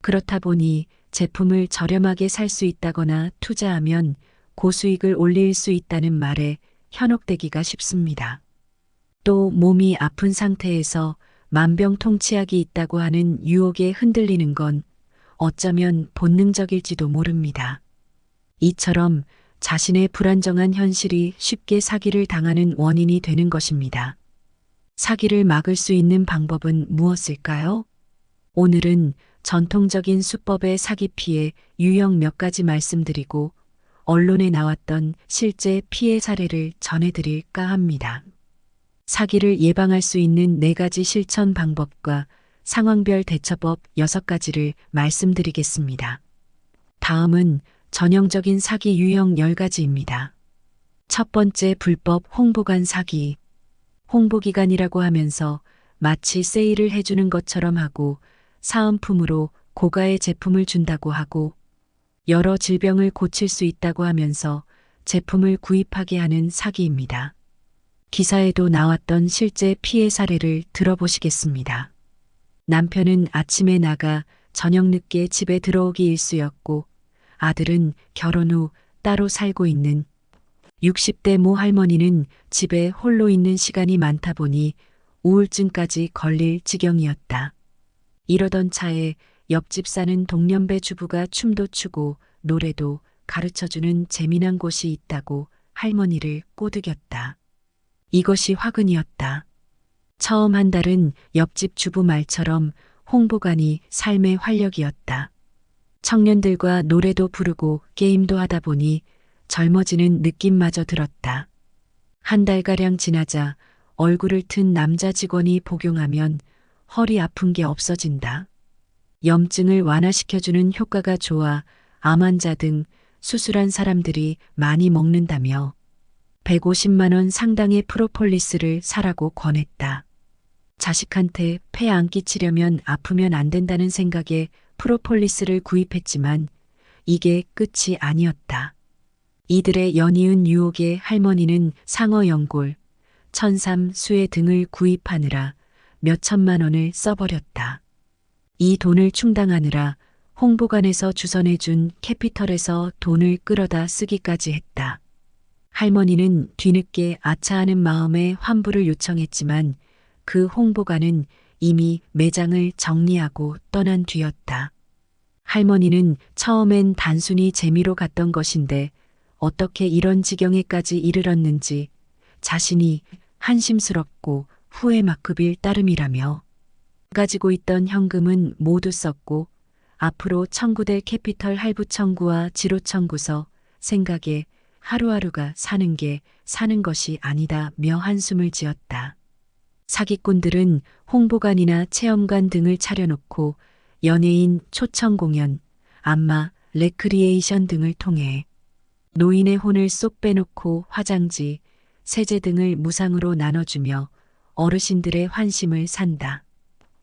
그렇다 보니 제품을 저렴하게 살 수 있다거나 투자하면 고수익을 올릴 수 있다는 말에 현혹되기가 쉽습니다. 또 몸이 아픈 상태에서 만병통치약이 있다고 하는 유혹에 흔들리는 건 어쩌면 본능적일지도 모릅니다. 이처럼 자신의 불안정한 현실이 쉽게 사기를 당하는 원인이 되는 것입니다. 사기를 막을 수 있는 방법은 무엇일까요? 오늘은 전통적인 수법의 사기 피해 유형 몇 가지 말씀드리고 언론에 나왔던 실제 피해 사례를 전해드릴까 합니다. 사기를 예방할 수 있는 4가지 실천 방법과 상황별 대처법 6가지를 말씀드리겠습니다. 다음은 전형적인 사기 유형 10가지입니다. 첫 번째, 불법 홍보관 사기. 홍보기간이라고 하면서 마치 세일을 해주는 것처럼 하고 사은품으로 고가의 제품을 준다고 하고 여러 질병을 고칠 수 있다고 하면서 제품을 구입하게 하는 사기입니다. 기사에도 나왔던 실제 피해 사례를 들어보시겠습니다. 남편은 아침에 나가 저녁 늦게 집에 들어오기 일쑤였고 아들은 결혼 후 따로 살고 있는 60대 모 할머니는 집에 홀로 있는 시간이 많다 보니 우울증까지 걸릴 지경이었다. 이러던 차에 옆집 사는 동년배 주부가 춤도 추고 노래도 가르쳐주는 재미난 곳이 있다고 할머니를 꼬드겼다. 이것이 화근이었다. 처음 한 달은 옆집 주부 말처럼 홍보관이 삶의 활력이었다. 청년들과 노래도 부르고 게임도 하다 보니 젊어지는 느낌마저 들었다. 한 달가량 지나자 얼굴을 튼 남자 직원이 복용하면 허리 아픈 게 없어진다. 염증을 완화시켜주는 효과가 좋아 암 환자 등 수술한 사람들이 많이 먹는다며 150만 원 상당의 프로폴리스를 사라고 권했다. 자식한테 폐 안 끼치려면 아프면 안 된다는 생각에 프로폴리스를 구입했지만 이게 끝이 아니었다. 이들의 연이은 유혹에 할머니는 상어 연골, 천삼, 수혜 등을 구입하느라 몇 천만 원을 써버렸다. 이 돈을 충당하느라 홍보관에서 주선해준 캐피털에서 돈을 끌어다 쓰기까지 했다. 할머니는 뒤늦게 아차하는 마음에 환불을 요청했지만 그 홍보관은 이미 매장을 정리하고 떠난 뒤였다. 할머니는 처음엔 단순히 재미로 갔던 것인데 어떻게 이런 지경에까지 이르렀는지 자신이 한심스럽고 후회막급일 따름이라며 가지고 있던 현금은 모두 썼고 앞으로 청구될 캐피털 할부 청구와 지로 청구서 생각에 하루하루가 사는 게 사는 것이 아니다며 한숨을 지었다. 사기꾼들은 홍보관이나 체험관 등을 차려놓고 연예인 초청 공연, 안마, 레크리에이션 등을 통해 노인의 혼을 쏙 빼놓고 화장지, 세제 등을 무상으로 나눠주며 어르신들의 환심을 산다.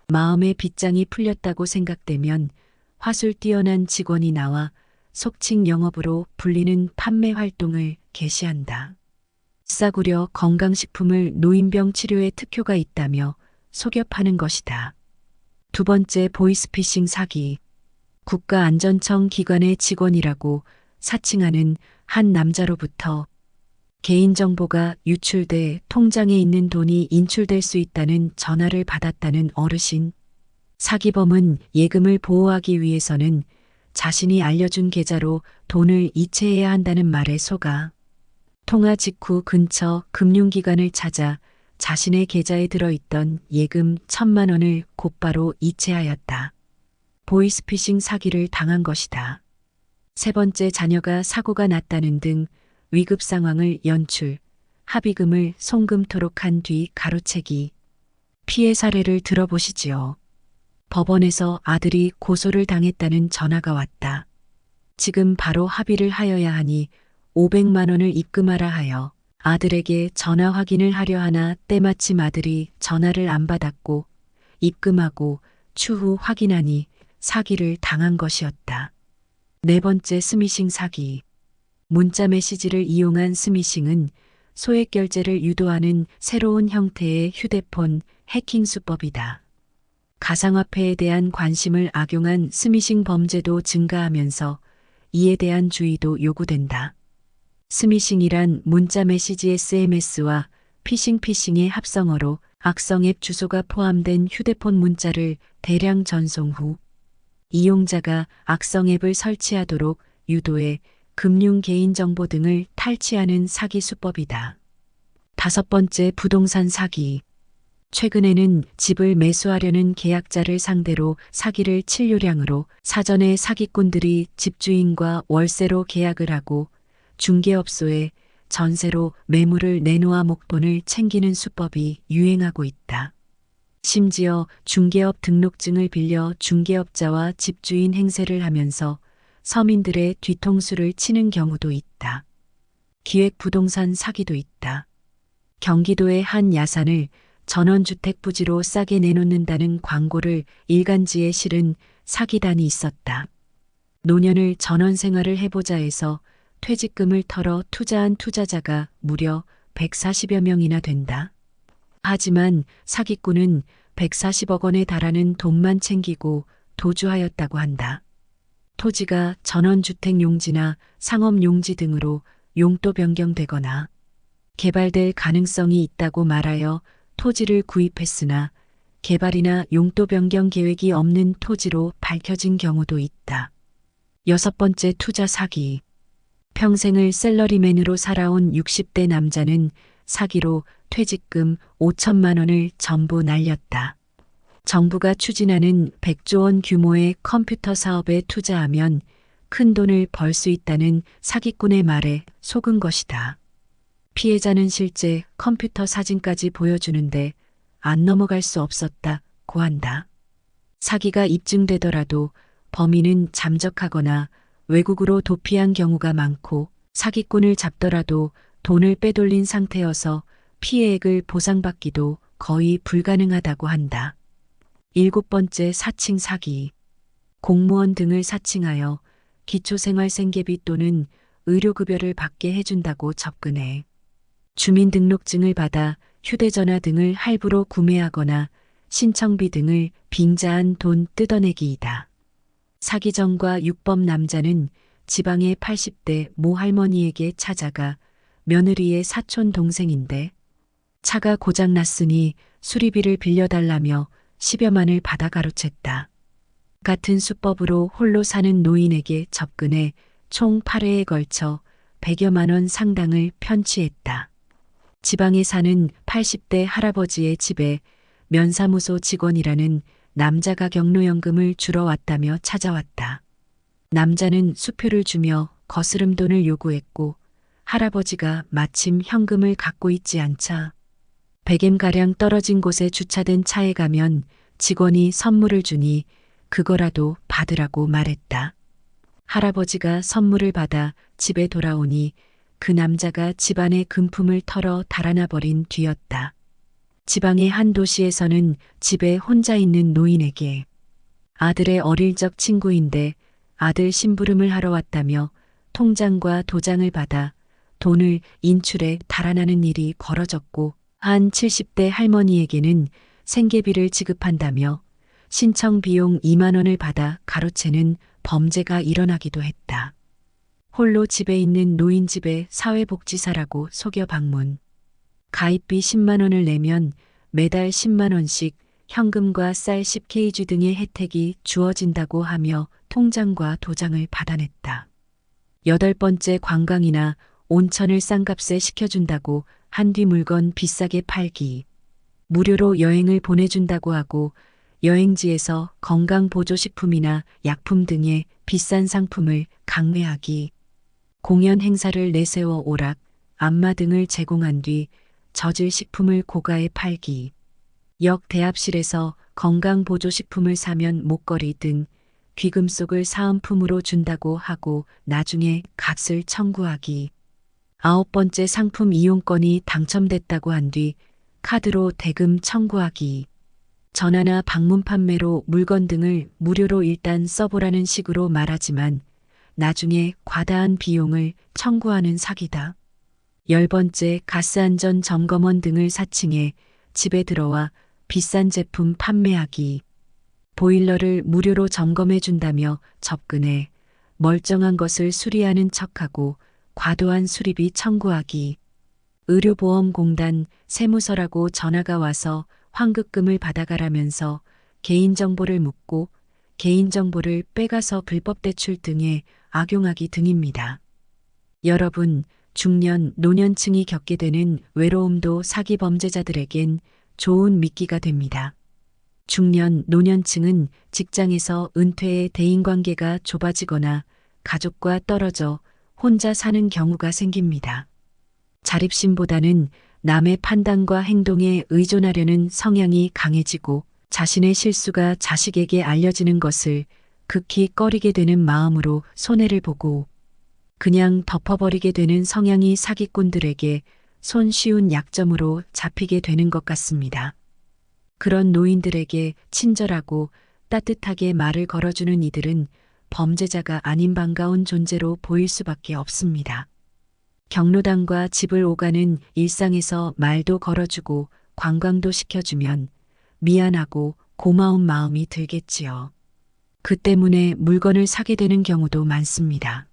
마음의 빗장이 풀렸다고 생각되면 화술 뛰어난 직원이 나와 속칭 영업으로 불리는 판매 활동을 개시한다. 싸구려 건강식품을 노인병 치료에 특효가 있다며 속여 파는 것이다. 두 번째 보이스피싱 사기. 국가안전청 기관의 직원이라고 사칭하는 한 남자로부터 개인정보가 유출돼 통장에 있는 돈이 인출될 수 있다는 전화를 받았다는 어르신. 사기범은 예금을 보호하기 위해서는 자신이 알려준 계좌로 돈을 이체해야 한다는 말에 속아 통화 직후 근처 금융기관을 찾아 자신의 계좌에 들어있던 예금 1,000만 원을 곧바로 이체하였다. 보이스피싱 사기를 당한 것이다. 세 번째 자녀가 사고가 났다는 등 위급 상황을 연출, 합의금을 송금토록 한 뒤 가로채기. 피해 사례를 들어보시지요. 법원에서 아들이 고소를 당했다는 전화가 왔다. 지금 바로 합의를 하여야 하니 500만 원을 입금하라 하여 아들에게 전화 확인을 하려 하나 때마침 아들이 전화를 안 받았고 입금하고 추후 확인하니 사기를 당한 것이었다. 네 번째 스미싱 사기. 문자 메시지를 이용한 스미싱은 소액 결제를 유도하는 새로운 형태의 휴대폰 해킹 수법이다. 가상화폐에 대한 관심을 악용한 스미싱 범죄도 증가하면서 이에 대한 주의도 요구된다. 스미싱이란 문자 메시지 SMS와 피싱의 합성어로 악성 앱 주소가 포함된 휴대폰 문자를 대량 전송 후 이용자가 악성 앱을 설치하도록 유도해 금융 개인정보 등을 탈취하는 사기 수법이다. 다섯 번째 부동산 사기. 최근에는 집을 매수하려는 계약자를 상대로 사기를 칠 요량으로 사전에 사기꾼들이 집주인과 월세로 계약을 하고 중개업소에 전세로 매물을 내놓아 목돈을 챙기는 수법이 유행하고 있다. 심지어 중개업 등록증을 빌려 중개업자와 집주인 행세를 하면서 서민들의 뒤통수를 치는 경우도 있다. 기획부동산 사기도 있다. 경기도의 한 야산을 전원주택 부지로 싸게 내놓는다는 광고를 일간지에 실은 사기단이 있었다. 노년을 전원 생활을 해보자 해서 퇴직금을 털어 투자한 투자자가 무려 140여 명이나 된다. 하지만 사기꾼은 140억 원에 달하는 돈만 챙기고 도주하였다고 한다. 토지가 전원주택 용지나 상업 용지 등으로 용도 변경되거나 개발될 가능성이 있다고 말하여 토지를 구입했으나 개발이나 용도 변경 계획이 없는 토지로 밝혀진 경우도 있다. 여섯 번째 투자 사기. 평생을 셀러리맨으로 살아온 60대 남자는 사기로 퇴직금 5천만 원을 전부 날렸다. 정부가 추진하는 100조 원 규모의 컴퓨터 사업에 투자하면 큰 돈을 벌 수 있다는 사기꾼의 말에 속은 것이다. 피해자는 실제 컴퓨터 사진까지 보여주는데 안 넘어갈 수 없었다고 한다. 사기가 입증되더라도 범인은 잠적하거나 외국으로 도피한 경우가 많고 사기꾼을 잡더라도 돈을 빼돌린 상태여서 피해액을 보상받기도 거의 불가능하다고 한다. 일곱 번째 사칭 사기. 공무원 등을 사칭하여 기초생활생계비 또는 의료급여를 받게 해준다고 접근해 주민등록증을 받아 휴대전화 등을 할부로 구매하거나 신청비 등을 빙자한 돈 뜯어내기이다. 사기정과 유법 남자는 지방의 80대 모 할머니에게 찾아가 며느리의 사촌 동생인데 차가 고장났으니 수리비를 빌려달라며 10여만을 받아 가로챘다. 같은 수법으로 홀로 사는 노인에게 접근해 총 8회에 걸쳐 100여만 원 상당을 편취했다. 지방에 사는 80대 할아버지의 집에 면사무소 직원이라는 남자가 경로연금을 주러 왔다며 찾아왔다. 남자는 수표를 주며 거스름 돈을 요구했고 할아버지가 마침 현금을 갖고 있지 않자 100엠가량 떨어진 곳에 주차된 차에 가면 직원이 선물을 주니 그거라도 받으라고 말했다. 할아버지가 선물을 받아 집에 돌아오니 그 남자가 집안의 금품을 털어 달아나 버린 뒤였다. 지방의 한 도시에서는 집에 혼자 있는 노인에게 아들의 어릴 적 친구인데 아들 심부름을 하러 왔다며 통장과 도장을 받아 돈을 인출해 달아나는 일이 벌어졌고 한 70대 할머니에게는 생계비를 지급한다며 신청 비용 2만 원을 받아 가로채는 범죄가 일어나기도 했다. 홀로 집에 있는 노인 집에 사회복지사라고 속여 방문. 가입비 10만 원을 내면 매달 10만 원씩 현금과 쌀 10kg 등의 혜택이 주어진다고 하며 통장과 도장을 받아냈다. 여덟 번째 관광이나 온천을 싼값에 시켜준다고 한뒤 물건 비싸게 팔기. 무료로 여행을 보내준다고 하고 여행지에서 건강보조식품이나 약품 등의 비싼 상품을 강매하기. 공연 행사를 내세워 오락, 안마 등을 제공한 뒤 저질 식품을 고가에 팔기. 역 대합실에서 건강보조식품을 사면 목걸이 등 귀금속을 사은품으로 준다고 하고 나중에 값을 청구하기. 아홉 번째 상품 이용권이 당첨됐다고 한 뒤 카드로 대금 청구하기. 전화나 방문 판매로 물건 등을 무료로 일단 써보라는 식으로 말하지만 나중에 과다한 비용을 청구하는 사기다. 열 번째 가스안전 점검원 등을 사칭해 집에 들어와 비싼 제품 판매하기. 보일러를 무료로 점검해 준다며 접근해 멀쩡한 것을 수리하는 척하고 과도한 수리비 청구하기. 의료보험공단 세무서라고 전화가 와서 환급금을 받아가라면서 개인정보를 묻고 개인정보를 빼가서 불법 대출 등에 악용하기 등입니다. 여러분, 중년, 노년층이 겪게 되는 외로움도 사기 범죄자들에겐 좋은 미끼가 됩니다. 중년, 노년층은 직장에서 은퇴해 대인관계가 좁아지거나 가족과 떨어져 혼자 사는 경우가 생깁니다. 자립심보다는 남의 판단과 행동에 의존하려는 성향이 강해지고 자신의 실수가 자식에게 알려지는 것을 극히 꺼리게 되는 마음으로 손해를 보고 그냥 덮어버리게 되는 성향이 사기꾼들에게 손쉬운 약점으로 잡히게 되는 것 같습니다. 그런 노인들에게 친절하고 따뜻하게 말을 걸어주는 이들은 범죄자가 아닌 반가운 존재로 보일 수밖에 없습니다. 경로당과 집을 오가는 일상에서 말도 걸어주고 관광도 시켜주면 미안하고 고마운 마음이 들겠지요. 그 때문에 물건을 사게 되는 경우도 많습니다.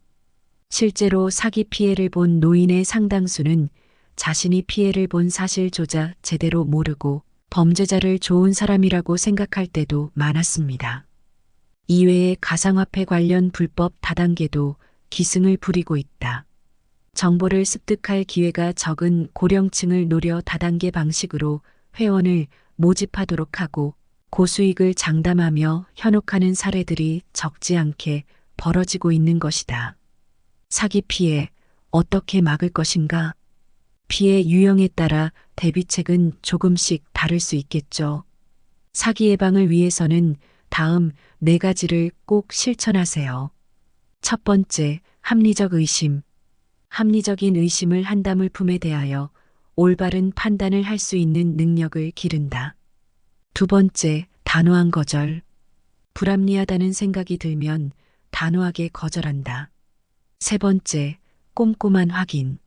실제로 사기 피해를 본 노인의 상당수는 자신이 피해를 본 사실조차 제대로 모르고 범죄자를 좋은 사람이라고 생각할 때도 많았습니다. 이외에 가상화폐 관련 불법 다단계도 기승을 부리고 있다. 정보를 습득할 기회가 적은 고령층을 노려 다단계 방식으로 회원을 모집하도록 하고 고수익을 장담하며 현혹하는 사례들이 적지 않게 벌어지고 있는 것이다. 사기 피해 어떻게 막을 것인가? 피해 유형에 따라 대비책은 조금씩 다를 수 있겠죠. 사기 예방을 위해서는 다음 4가지를 꼭 실천하세요. 첫 번째, 합리적 의심. 합리적인 의심을 한다. 물품에 대하여 올바른 판단을 할 수 있는 능력을 기른다. 두 번째, 단호한 거절. 불합리하다는 생각이 들면 단호하게 거절한다. 세 번째, 꼼꼼한 확인.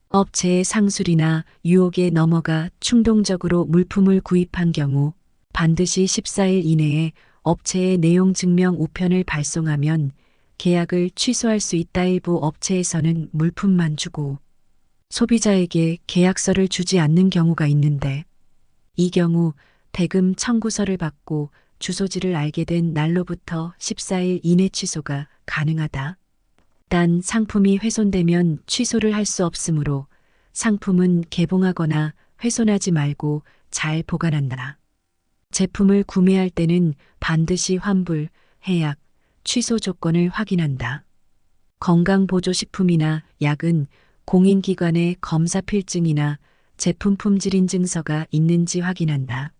업체의 상술이나 유혹에 넘어가 충동적으로 물품을 구입한 경우 반드시 14일 이내에 업체의 내용 증명 우편을 발송하면 계약을 취소할 수 있다. 일부 업체에서는 물품만 주고 소비자에게 계약서를 주지 않는 경우가 있는데 이 경우 대금 청구서를 받고 주소지를 알게 된 날로부터 14일 이내 취소가 가능하다. 단 상품이 훼손되면 취소를 할 수 없으므로 상품은 개봉하거나 훼손하지 말고 잘 보관한다. 제품을 구매할 때는 반드시 환불, 해약, 취소 조건을 확인한다. 건강보조식품이나 약은 공인기관의 검사 필증이나 제품 품질 인증서가 있는지 확인한다.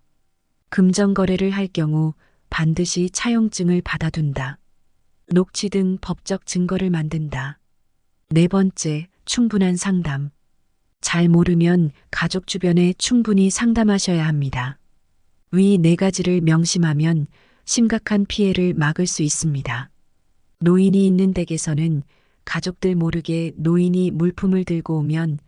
금전 거래를 할 경우 반드시 차용증을 받아둔다. 녹취 등 법적 증거를 만든다. 네 번째, 충분한 상담. 잘 모르면 가족 주변에 충분히 상담하셔야 합니다. 위 4가지를 명심하면 심각한 피해를 막을 수 있습니다. 노인이 있는 댁에서는 가족들 모르게 노인이 물품을 들고 오면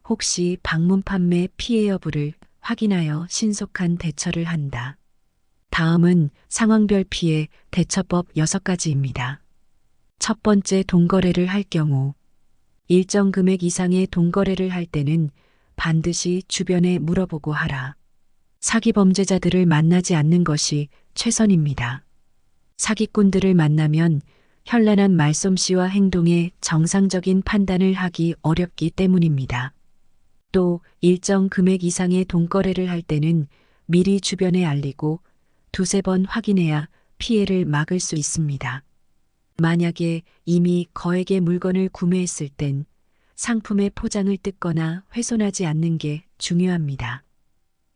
혹시 방문 판매 피해 여부를 확인하여 신속한 대처를 한다. 다음은 상황별 피해 대처법 6가지입니다. 첫 번째, 돈거래를 할 경우. 일정 금액 이상의 돈거래를 할 때는 반드시 주변에 물어보고 하라. 사기 범죄자들을 만나지 않는 것이 최선입니다. 사기꾼들을 만나면 현란한 말솜씨와 행동에 정상적인 판단을 하기 어렵기 때문입니다. 또 일정 금액 이상의 돈거래를 할 때는 미리 주변에 알리고 2~3번 확인해야 피해를 막을 수 있습니다. 만약에 이미 거액의 물건을 구매했을 땐 상품의 포장을 뜯거나 훼손하지 않는 게 중요합니다.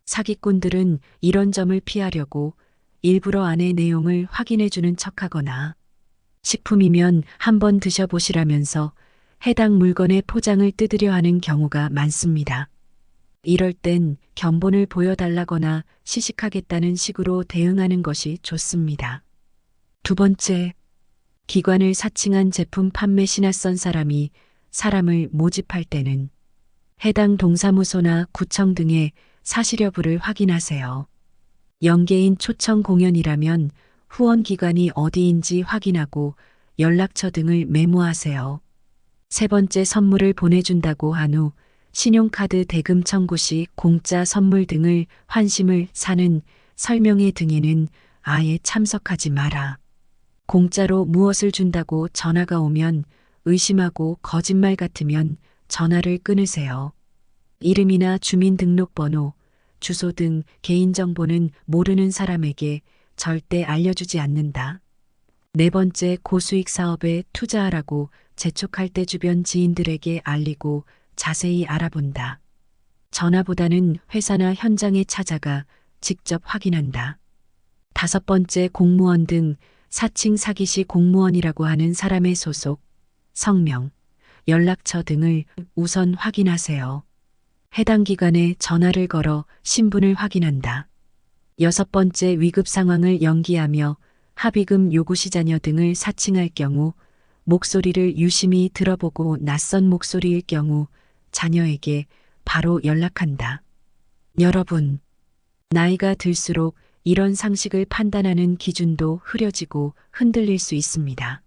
사기꾼들은 이런 점을 피하려고 일부러 안의 내용을 확인해주는 척하거나 식품이면 한번 드셔보시라면서 해당 물건의 포장을 뜯으려 하는 경우가 많습니다. 이럴 땐 견본을 보여달라거나 시식하겠다는 식으로 대응하는 것이 좋습니다. 두 번째, 기관을 사칭한 제품 판매 신화선 사람이 사람을 모집할 때는 해당 동사무소나 구청 등의 사실 여부를 확인하세요. 연계인 초청 공연이라면 후원 기관이 어디인지 확인하고 연락처 등을 메모하세요. 세 번째, 선물을 보내준다고 한 후 신용카드 대금 청구 시 공짜 선물 등을 환심을 사는 설명회 등에는 아예 참석하지 마라. 공짜로 무엇을 준다고 전화가 오면 의심하고 거짓말 같으면 전화를 끊으세요. 이름이나 주민등록번호, 주소 등 개인정보는 모르는 사람에게 절대 알려주지 않는다. 네 번째, 고수익 사업에 투자하라고 재촉할 때 주변 지인들에게 알리고 자세히 알아본다. 전화보다는 회사나 현장에 찾아가 직접 확인한다. 다섯 번째, 공무원 등 사칭 사기 시 공무원이라고 하는 사람의 소속, 성명, 연락처 등을 우선 확인하세요. 해당 기관에 전화를 걸어 신분을 확인한다. 여섯 번째, 위급 상황을 연기하며 합의금 요구시 자녀 등을 사칭할 경우, 목소리를 유심히 들어보고 낯선 목소리일 경우 자녀에게 바로 연락한다. 여러분, 나이가 들수록 이런 상식을 판단하는 기준도 흐려지고 흔들릴 수 있습니다.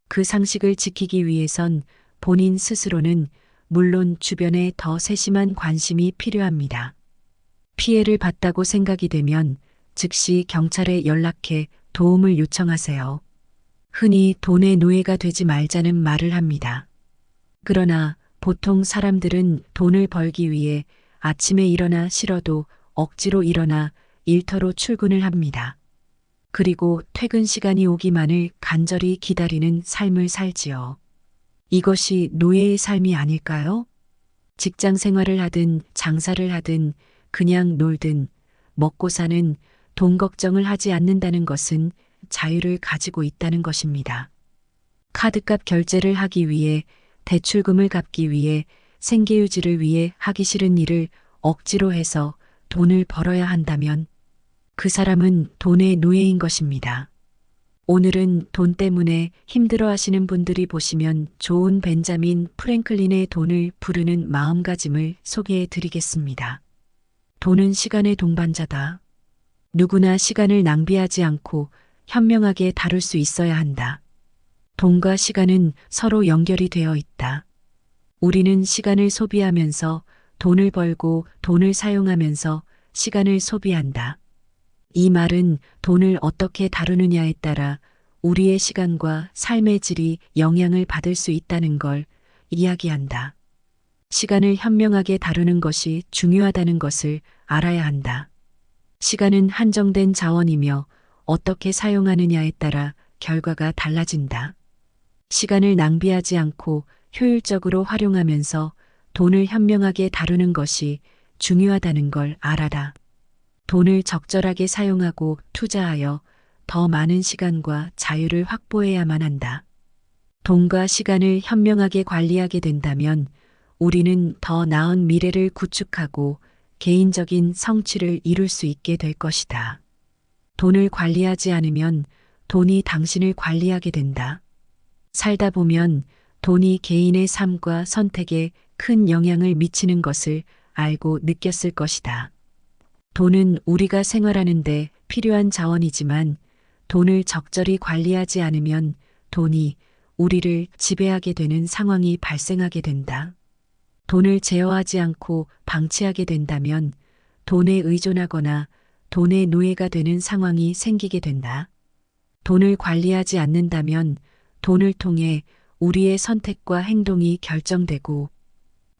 그 상식을 지키기 위해선 본인 스스로는 물론 주변에 더 세심한 관심이 필요합니다. 피해를 봤다고 생각이 되면 즉시 경찰에 연락해 도움을 요청하세요. 흔히 돈의 노예가 되지 말자는 말을 합니다. 그러나 보통 사람들은 돈을 벌기 위해 아침에 일어나 싫어도 억지로 일어나 일터로 출근을 합니다. 그리고 퇴근 시간이 오기만을 간절히 기다리는 삶을 살지요. 이것이 노예의 삶이 아닐까요? 직장 생활을 하든 장사를 하든 그냥 놀든 먹고 사는 돈 걱정을 하지 않는다는 것은 자유를 가지고 있다는 것입니다. 카드값 결제를 하기 위해, 대출금을 갚기 위해, 생계유지를 위해 하기 싫은 일을 억지로 해서 돈을 벌어야 한다면 그 사람은 돈의 노예인 것입니다. 오늘은 돈 때문에 힘들어 하시는 분들이 보시면 좋은 벤자민 프랭클린의 돈을 부르는 마음가짐을 소개해 드리겠습니다. 돈은 시간의 동반자다. 누구나 시간을 낭비하지 않고 현명하게 다룰 수 있어야 한다. 돈과 시간은 서로 연결이 되어 있다. 우리는 시간을 소비하면서 돈을 벌고 돈을 사용하면서 시간을 소비한다. 이 말은 돈을 어떻게 다루느냐에 따라 우리의 시간과 삶의 질이 영향을 받을 수 있다는 걸 이야기한다. 시간을 현명하게 다루는 것이 중요하다는 것을 알아야 한다. 시간은 한정된 자원이며 어떻게 사용하느냐에 따라 결과가 달라진다. 시간을 낭비하지 않고 효율적으로 활용하면서 돈을 현명하게 다루는 것이 중요하다는 걸 알아라. 돈을 적절하게 사용하고 투자하여 더 많은 시간과 자유를 확보해야만 한다. 돈과 시간을 현명하게 관리하게 된다면 우리는 더 나은 미래를 구축하고 개인적인 성취를 이룰 수 있게 될 것이다. 돈을 관리하지 않으면 돈이 당신을 관리하게 된다. 살다 보면 돈이 개인의 삶과 선택에 큰 영향을 미치는 것을 알고 느꼈을 것이다. 돈은 우리가 생활하는데 필요한 자원이지만 돈을 적절히 관리하지 않으면 돈이 우리를 지배하게 되는 상황이 발생하게 된다. 돈을 제어하지 않고 방치하게 된다면 돈에 의존하거나 돈의 노예가 되는 상황이 생기게 된다. 돈을 관리하지 않는다면 돈을 통해 우리의 선택과 행동이 결정되고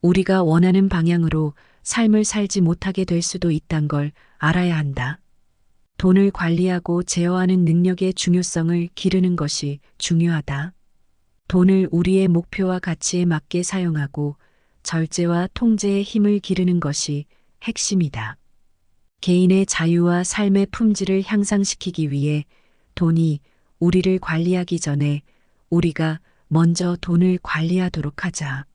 우리가 원하는 방향으로 삶을 살지 못하게 될 수도 있다는 걸 알아야 한다. 돈을 관리하고 제어하는 능력의 중요성을 기르는 것이 중요하다. 돈을 우리의 목표와 가치에 맞게 사용하고 절제와 통제의 힘을 기르는 것이 핵심이다. 개인의 자유와 삶의 품질을 향상시키기 위해 돈이 우리를 관리하기 전에 우리가 먼저 돈을 관리하도록 하자.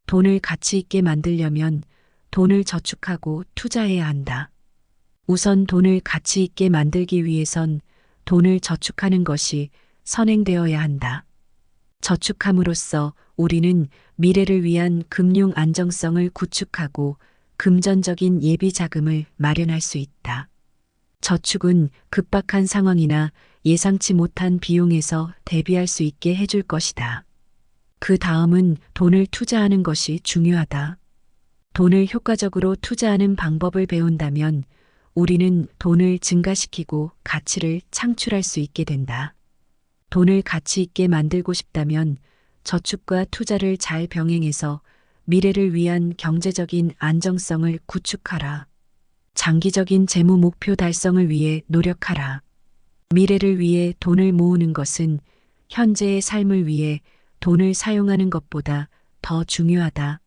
돈을 가치 있게 만들려면 돈을 저축하고 투자해야 한다. 우선 돈을 가치 있게 만들기 위해선 돈을 저축하는 것이 선행되어야 한다. 저축함으로써 우리는 미래를 위한 금융 안정성을 구축하고 금전적인 예비 자금을 마련할 수 있다. 저축은 급박한 상황이나 예상치 못한 비용에서 대비할 수 있게 해줄 것이다. 그 다음은 돈을 투자하는 것이 중요하다. 돈을 효과적으로 투자하는 방법을 배운다면 우리는 돈을 증가시키고 가치를 창출할 수 있게 된다. 돈을 가치 있게 만들고 싶다면 저축과 투자를 잘 병행해서 미래를 위한 경제적인 안정성을 구축하라. 장기적인 재무 목표 달성을 위해 노력하라. 미래를 위해 돈을 모으는 것은 현재의 삶을 위해 돈을 사용하는 것보다 더 중요하다.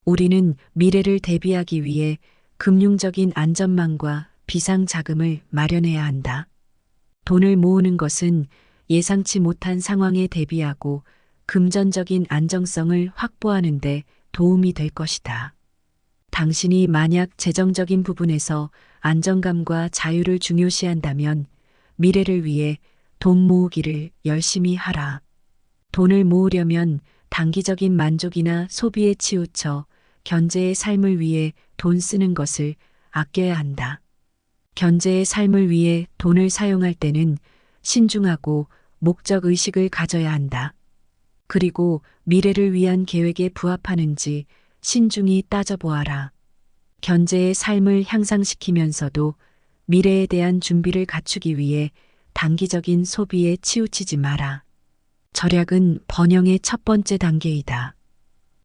우리는 미래를 대비하기 위해 금융적인 안전망과 비상자금을 마련해야 한다. 돈을 모으는 것은 예상치 못한 상황에 대비하고 금전적인 안정성을 확보하는 데 도움이 될 것이다. 당신이 만약 재정적인 부분에서 안정감과 자유를 중요시한다면 미래를 위해 돈 모으기를 열심히 하라. 돈을 모으려면 단기적인 만족이나 소비에 치우쳐 견제의 삶을 위해 돈 쓰는 것을 아껴야 한다. 견제의 삶을 위해 돈을 사용할 때는 신중하고 목적 의식을 가져야 한다. 그리고 미래를 위한 계획에 부합하는지 신중히 따져보아라. 견제의 삶을 향상시키면서도 미래에 대한 준비를 갖추기 위해 단기적인 소비에 치우치지 마라. 절약은 번영의 첫 번째 단계이다.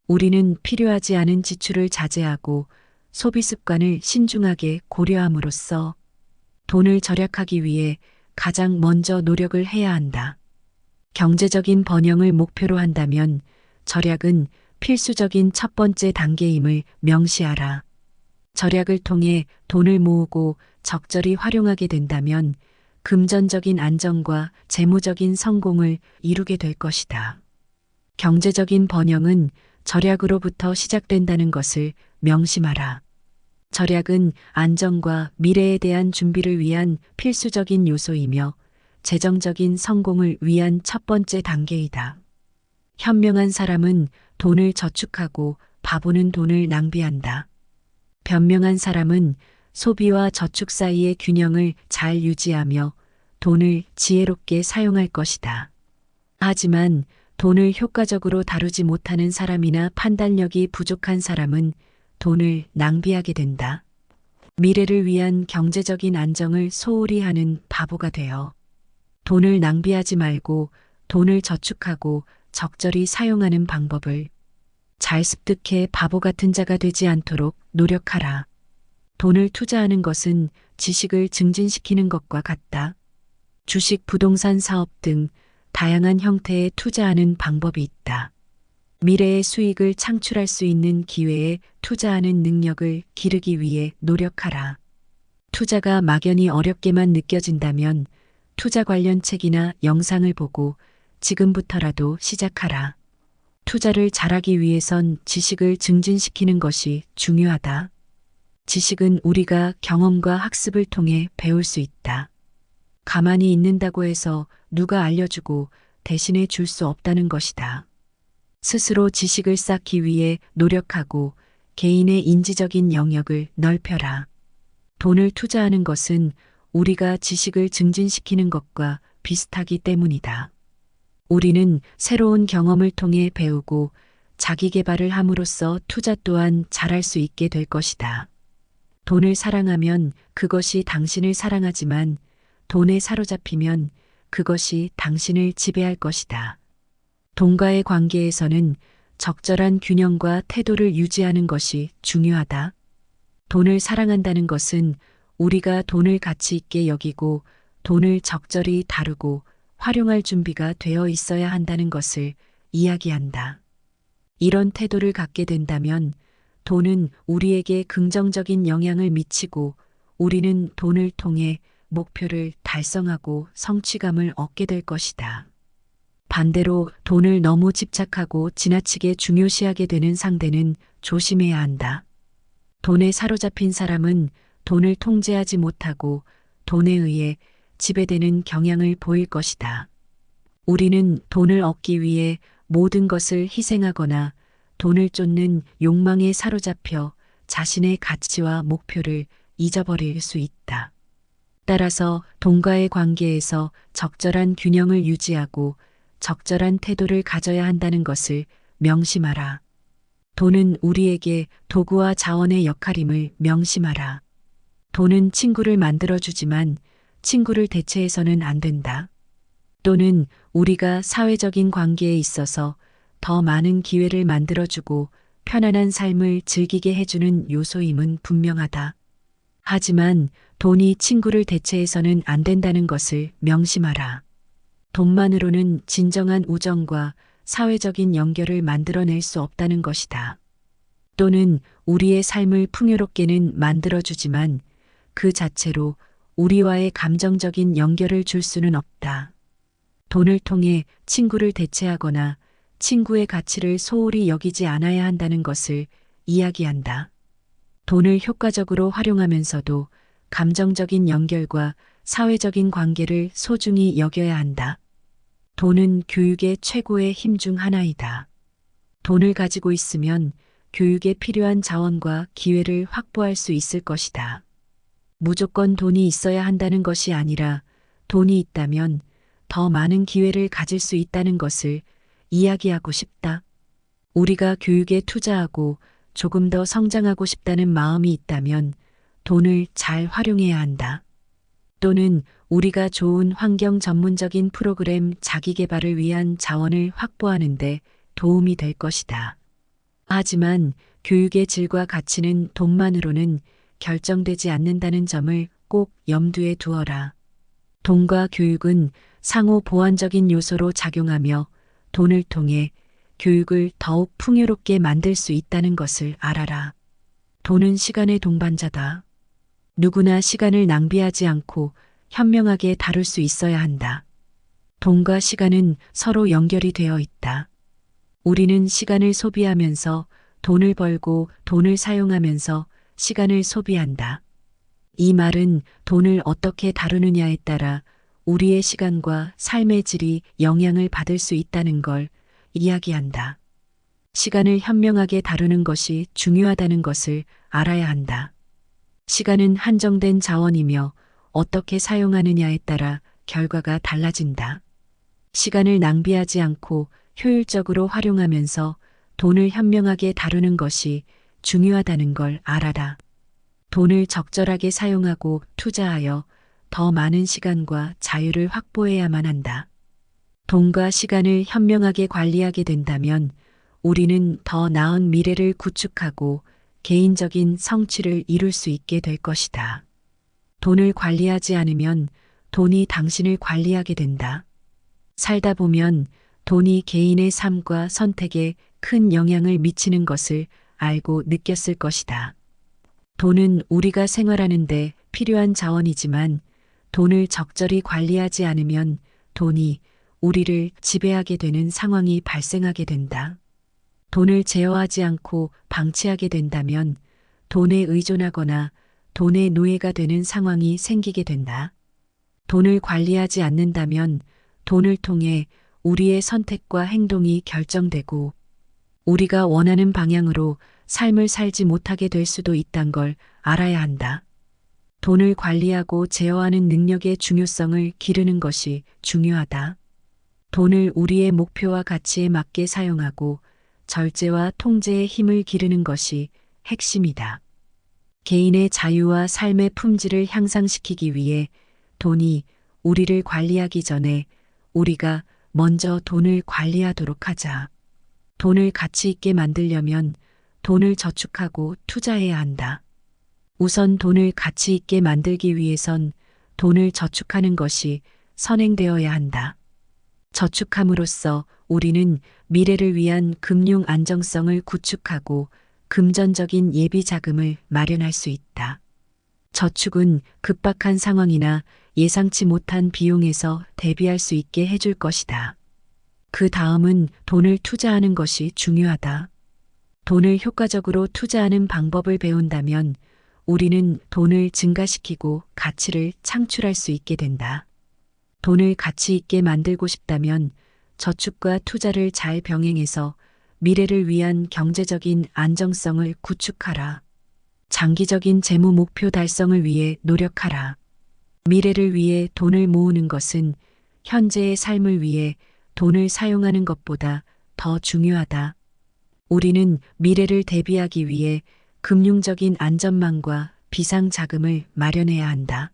우리는 필요하지 않은 지출을 자제하고 소비 습관을 신중하게 고려함으로써 돈을 절약하기 위해 가장 먼저 노력을 해야 한다. 경제적인 번영을 목표로 한다면 절약은 필수적인 첫 번째 단계임을 명시하라. 절약을 통해 돈을 모으고 적절히 활용하게 된다면 금전적인 안정과 재무적인 성공을 이루게 될 것이다. 경제적인 번영은 절약으로부터 시작된다는 것을 명심하라. 절약은 안정과 미래에 대한 준비를 위한 필수적인 요소이며 재정적인 성공을 위한 첫 번째 단계이다. 현명한 사람은 돈을 저축하고 바보는 돈을 낭비한다. 변명한 사람은 소비와 저축 사이의 균형을 잘 유지하며 돈을 지혜롭게 사용할 것이다. 하지만 돈을 효과적으로 다루지 못하는 사람이나 판단력이 부족한 사람은 돈을 낭비하게 된다. 미래를 위한 경제적인 안정을 소홀히 하는 바보가 되어 돈을 낭비하지 말고 돈을 저축하고 적절히 사용하는 방법을 잘 습득해 바보 같은 자가 되지 않도록 노력하라. 돈을 투자하는 것은 지식을 증진시키는 것과 같다. 주식, 부동산 사업 등 다양한 형태의 투자하는 방법이 있다. 미래의 수익을 창출할 수 있는 기회에 투자하는 능력을 기르기 위해 노력하라. 투자가 막연히 어렵게만 느껴진다면 투자 관련 책이나 영상을 보고 지금부터라도 시작하라. 투자를 잘하기 위해선 지식을 증진시키는 것이 중요하다. 지식은 우리가 경험과 학습을 통해 배울 수 있다. 가만히 있는다고 해서 누가 알려주고 대신해 줄 수 없다는 것이다. 스스로 지식을 쌓기 위해 노력하고 개인의 인지적인 영역을 넓혀라. 돈을 투자하는 것은 우리가 지식을 증진시키는 것과 비슷하기 때문이다. 우리는 새로운 경험을 통해 배우고 자기 개발을 함으로써 투자 또한 잘할 수 있게 될 것이다. 돈을 사랑하면 그것이 당신을 사랑하지만 돈에 사로잡히면 그것이 당신을 지배할 것이다. 돈과의 관계에서는 적절한 균형과 태도를 유지하는 것이 중요하다. 돈을 사랑한다는 것은 우리가 돈을 가치 있게 여기고 돈을 적절히 다루고 활용할 준비가 되어 있어야 한다는 것을 이야기한다. 이런 태도를 갖게 된다면 돈은 우리에게 긍정적인 영향을 미치고 우리는 돈을 통해 목표를 달성하고 성취감을 얻게 될 것이다. 반대로 돈을 너무 집착하고 지나치게 중요시하게 되는 상대는 조심해야 한다. 돈에 사로잡힌 사람은 돈을 통제하지 못하고 돈에 의해 지배되는 경향을 보일 것이다. 우리는 돈을 얻기 위해 모든 것을 희생하거나 돈을 쫓는 욕망에 사로잡혀 자신의 가치와 목표를 잊어버릴 수 있다. 따라서 돈과의 관계에서 적절한 균형을 유지하고 적절한 태도를 가져야 한다는 것을 명심하라. 돈은 우리에게 도구와 자원의 역할임을 명심하라. 돈은 친구를 만들어주지만 친구를 대체해서는 안 된다. 또는 우리가 사회적인 관계에 있어서 더 많은 기회를 만들어주고 편안한 삶을 즐기게 해주는 요소임은 분명하다. 하지만 돈이 친구를 대체해서는 안 된다는 것을 명심하라. 돈만으로는 진정한 우정과 사회적인 연결을 만들어낼 수 없다는 것이다. 또는 우리의 삶을 풍요롭게는 만들어주지만 그 자체로 우리와의 감정적인 연결을 줄 수는 없다. 돈을 통해 친구를 대체하거나 친구의 가치를 소홀히 여기지 않아야 한다는 것을 이야기한다. 돈을 효과적으로 활용하면서도 감정적인 연결과 사회적인 관계를 소중히 여겨야 한다. 돈은 교육의 최고의 힘 중 하나이다. 돈을 가지고 있으면 교육에 필요한 자원과 기회를 확보할 수 있을 것이다. 무조건 돈이 있어야 한다는 것이 아니라 돈이 있다면 더 많은 기회를 가질 수 있다는 것을 이야기하고 싶다. 우리가 교육에 투자하고 조금 더 성장하고 싶다는 마음이 있다면 돈을 잘 활용해야 한다. 또는 우리가 좋은 환경 전문적인 프로그램 자기 개발을 위한 자원을 확보하는데 도움이 될 것이다. 하지만 교육의 질과 가치는 돈만으로는 결정되지 않는다는 점을 꼭 염두에 두어라. 돈과 교육은 상호 보완적인 요소로 작용하며 돈을 통해 교육을 더욱 풍요롭게 만들 수 있다는 것을 알아라. 돈은 시간의 동반자다. 누구나 시간을 낭비하지 않고 현명하게 다룰 수 있어야 한다. 돈과 시간은 서로 연결이 되어 있다. 우리는 시간을 소비하면서 돈을 벌고 돈을 사용하면서 시간을 소비한다. 이 말은 돈을 어떻게 다루느냐에 따라 우리의 시간과 삶의 질이 영향을 받을 수 있다는 걸 이야기한다. 시간을 현명하게 다루는 것이 중요하다는 것을 알아야 한다. 시간은 한정된 자원이며 어떻게 사용하느냐에 따라 결과가 달라진다. 시간을 낭비하지 않고 효율적으로 활용하면서 돈을 현명하게 다루는 것이 중요하다는 걸 알아라. 돈을 적절하게 사용하고 투자하여 더 많은 시간과 자유를 확보해야만 한다. 돈과 시간을 현명하게 관리하게 된다면 우리는 더 나은 미래를 구축하고 개인적인 성취를 이룰 수 있게 될 것이다. 돈을 관리하지 않으면 돈이 당신을 관리하게 된다. 살다 보면 돈이 개인의 삶과 선택에 큰 영향을 미치는 것을 알고 느꼈을 것이다. 돈은 우리가 생활하는데 필요한 자원이지만 돈을 적절히 관리하지 않으면 돈이 우리를 지배하게 되는 상황이 발생하게 된다. 돈을 제어하지 않고 방치하게 된다면 돈에 의존하거나 돈의 노예가 되는 상황이 생기게 된다. 돈을 관리하지 않는다면 돈을 통해 우리의 선택과 행동이 결정되고 우리가 원하는 방향으로 삶을 살지 못하게 될 수도 있단 걸 알아야 한다. 돈을 관리하고 제어하는 능력의 중요성을 기르는 것이 중요하다. 돈을 우리의 목표와 가치에 맞게 사용하고 절제와 통제의 힘을 기르는 것이 핵심이다. 개인의 자유와 삶의 품질을 향상시키기 위해 돈이 우리를 관리하기 전에 우리가 먼저 돈을 관리하도록 하자. 돈을 가치 있게 만들려면 돈을 저축하고 투자해야 한다. 우선 돈을 가치 있게 만들기 위해선 돈을 저축하는 것이 선행되어야 한다. 저축함으로써 우리는 미래를 위한 금융 안정성을 구축하고 금전적인 예비 자금을 마련할 수 있다. 저축은 급박한 상황이나 예상치 못한 비용에서 대비할 수 있게 해줄 것이다. 그 다음은 돈을 투자하는 것이 중요하다. 돈을 효과적으로 투자하는 방법을 배운다면 우리는 돈을 증가시키고 가치를 창출할 수 있게 된다. 돈을 가치 있게 만들고 싶다면 저축과 투자를 잘 병행해서 미래를 위한 경제적인 안정성을 구축하라. 장기적인 재무 목표 달성을 위해 노력하라. 미래를 위해 돈을 모으는 것은 현재의 삶을 위해 돈을 사용하는 것보다 더 중요하다. 우리는 미래를 대비하기 위해 금융적인 안전망과 비상 자금을 마련해야 한다.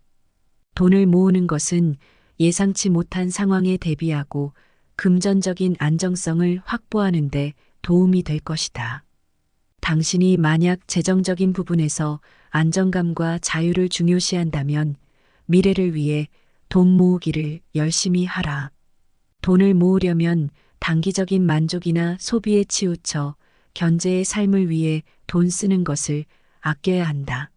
돈을 모으는 것은 예상치 못한 상황에 대비하고 금전적인 안정성을 확보하는 데 도움이 될 것이다. 당신이 만약 재정적인 부분에서 안정감과 자유를 중요시한다면 미래를 위해 돈 모으기를 열심히 하라. 돈을 모으려면 단기적인 만족이나 소비에 치우쳐 현재의 삶을 위해 돈 쓰는 것을 아껴야 한다.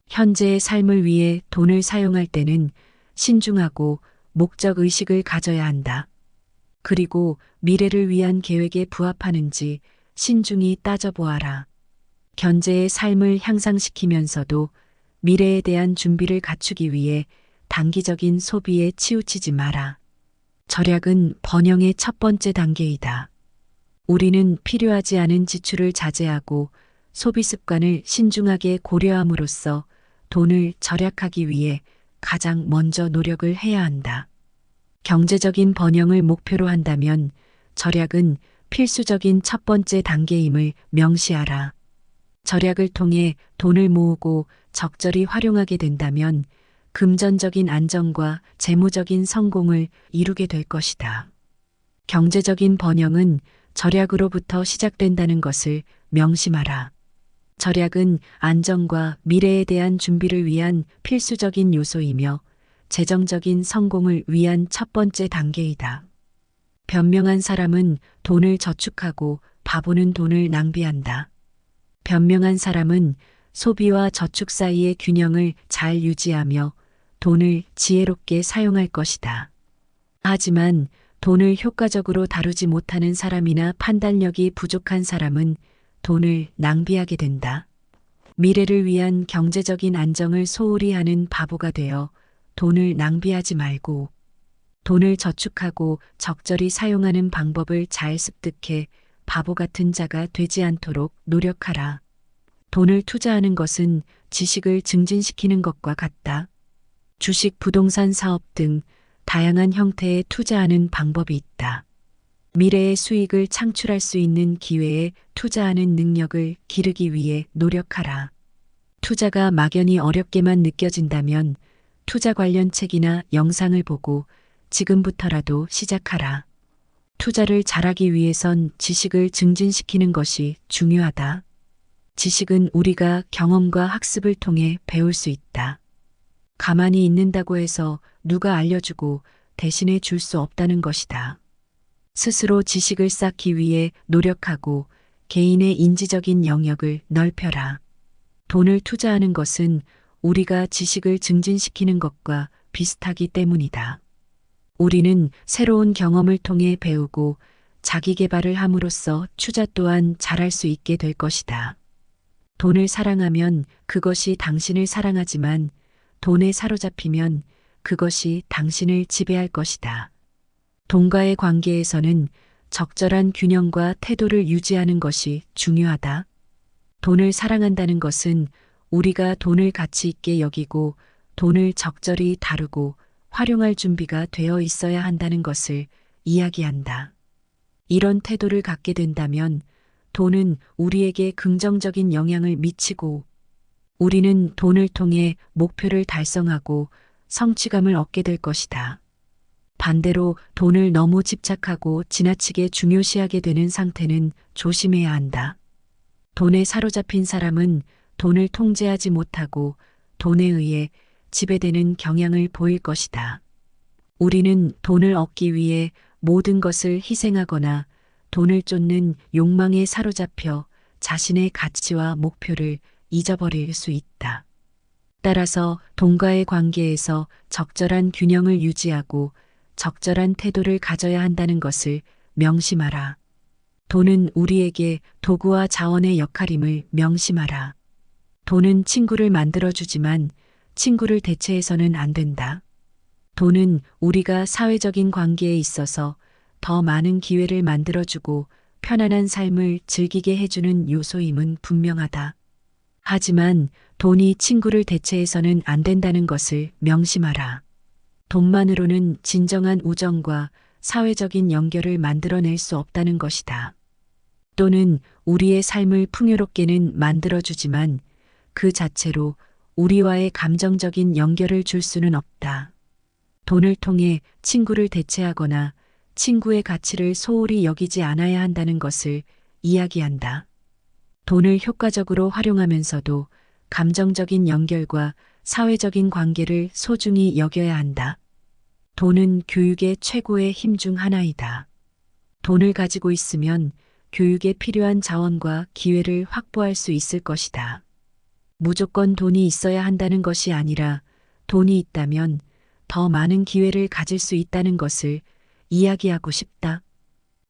현재의 삶을 위해 돈을 사용할 때는 신중하고 목적 의식을 가져야 한다. 그리고 미래를 위한 계획에 부합하는지 신중히 따져보아라. 현재의 삶을 향상시키면서도 미래에 대한 준비를 갖추기 위해 단기적인 소비에 치우치지 마라. 절약은 번영의 첫 번째 단계이다. 우리는 필요하지 않은 지출을 자제하고 소비 습관을 신중하게 고려함으로써 돈을 절약하기 위해 가장 먼저 노력을 해야 한다. 경제적인 번영을 목표로 한다면 절약은 필수적인 첫 번째 단계임을 명시하라. 절약을 통해 돈을 모으고 적절히 활용하게 된다면 금전적인 안정과 재무적인 성공을 이루게 될 것이다. 경제적인 번영은 절약으로부터 시작된다는 것을 명심하라. 절약은 안정과 미래에 대한 준비를 위한 필수적인 요소이며 재정적인 성공을 위한 첫 번째 단계이다. 변명한 사람은 돈을 저축하고 바보는 돈을 낭비한다. 변명한 사람은 소비와 저축 사이의 균형을 잘 유지하며 돈을 지혜롭게 사용할 것이다. 하지만 돈을 효과적으로 다루지 못하는 사람이나 판단력이 부족한 사람은 돈을 낭비하게 된다. 미래를 위한 경제적인 안정을 소홀히 하는 바보가 되어 돈을 낭비하지 말고 돈을 저축하고 적절히 사용하는 방법을 잘 습득해 바보 같은 자가 되지 않도록 노력하라. 돈을 투자하는 것은 지식을 증진시키는 것과 같다. 주식, 부동산 사업 등 다양한 형태의 투자하는 방법이 있다. 미래의 수익을 창출할 수 있는 기회에 투자하는 능력을 기르기 위해 노력하라. 투자가 막연히 어렵게만 느껴진다면 투자 관련 책이나 영상을 보고 지금부터라도 시작하라. 투자를 잘하기 위해선 지식을 증진시키는 것이 중요하다. 지식은 우리가 경험과 학습을 통해 배울 수 있다. 가만히 있는다고 해서 누가 알려주고 대신해 줄 수 없다는 것이다. 스스로 지식을 쌓기 위해 노력하고 개인의 인지적인 영역을 넓혀라. 돈을 투자하는 것은 우리가 지식을 증진시키는 것과 비슷하기 때문이다. 우리는 새로운 경험을 통해 배우고 자기 개발을 함으로써 투자 또한 잘할 수 있게 될 것이다. 돈을 사랑하면 그것이 당신을 사랑하지만 돈에 사로잡히면 그것이 당신을 지배할 것이다. 돈과의 관계에서는 적절한 균형과 태도를 유지하는 것이 중요하다. 돈을 사랑한다는 것은 우리가 돈을 가치 있게 여기고 돈을 적절히 다루고 활용할 준비가 되어 있어야 한다는 것을 이야기한다. 이런 태도를 갖게 된다면 돈은 우리에게 긍정적인 영향을 미치고 우리는 돈을 통해 목표를 달성하고 성취감을 얻게 될 것이다. 반대로 돈을 너무 집착하고 지나치게 중요시하게 되는 상태는 조심해야 한다. 돈에 사로잡힌 사람은 돈을 통제하지 못하고 돈에 의해 지배되는 경향을 보일 것이다. 우리는 돈을 얻기 위해 모든 것을 희생하거나 돈을 쫓는 욕망에 사로잡혀 자신의 가치와 목표를 잊어버릴 수 있다. 따라서 돈과의 관계에서 적절한 균형을 유지하고 적절한 태도를 가져야 한다는 것을 명심하라. 돈은 우리에게 도구와 자원의 역할임을 명심하라. 돈은 친구를 만들어주지만 친구를 대체해서는 안 된다. 돈은 우리가 사회적인 관계에 있어서 더 많은 기회를 만들어주고 편안한 삶을 즐기게 해주는 요소임은 분명하다. 하지만 돈이 친구를 대체해서는 안 된다는 것을 명심하라. 돈만으로는 진정한 우정과 사회적인 연결을 만들어낼 수 없다는 것이다. 돈은 우리의 삶을 풍요롭게는 만들어주지만 그 자체로 우리와의 감정적인 연결을 줄 수는 없다. 돈을 통해 친구를 대체하거나 친구의 가치를 소홀히 여기지 않아야 한다는 것을 이야기한다. 돈을 효과적으로 활용하면서도 감정적인 연결과 사회적인 관계를 소중히 여겨야 한다. 돈은 교육의 최고의 힘 중 하나이다. 돈을 가지고 있으면 교육에 필요한 자원과 기회를 확보할 수 있을 것이다. 무조건 돈이 있어야 한다는 것이 아니라 돈이 있다면 더 많은 기회를 가질 수 있다는 것을 이야기하고 싶다.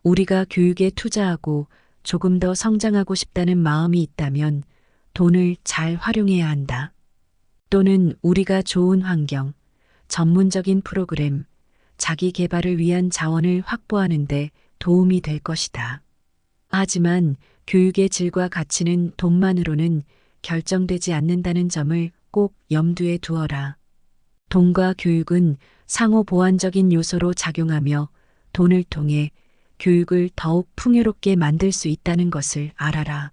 우리가 교육에 투자하고 조금 더 성장하고 싶다는 마음이 있다면 돈을 잘 활용해야 한다. 또는 우리가 좋은 환경, 전문적인 프로그램, 자기 개발을 위한 자원을 확보하는데 도움이 될 것이다. 하지만 교육의 질과 가치는 돈만으로는 결정되지 않는다는 점을 꼭 염두에 두어라. 돈과 교육은 상호 보완적인 요소로 작용하며 돈을 통해 교육을 더욱 풍요롭게 만들 수 있다는 것을 알아라.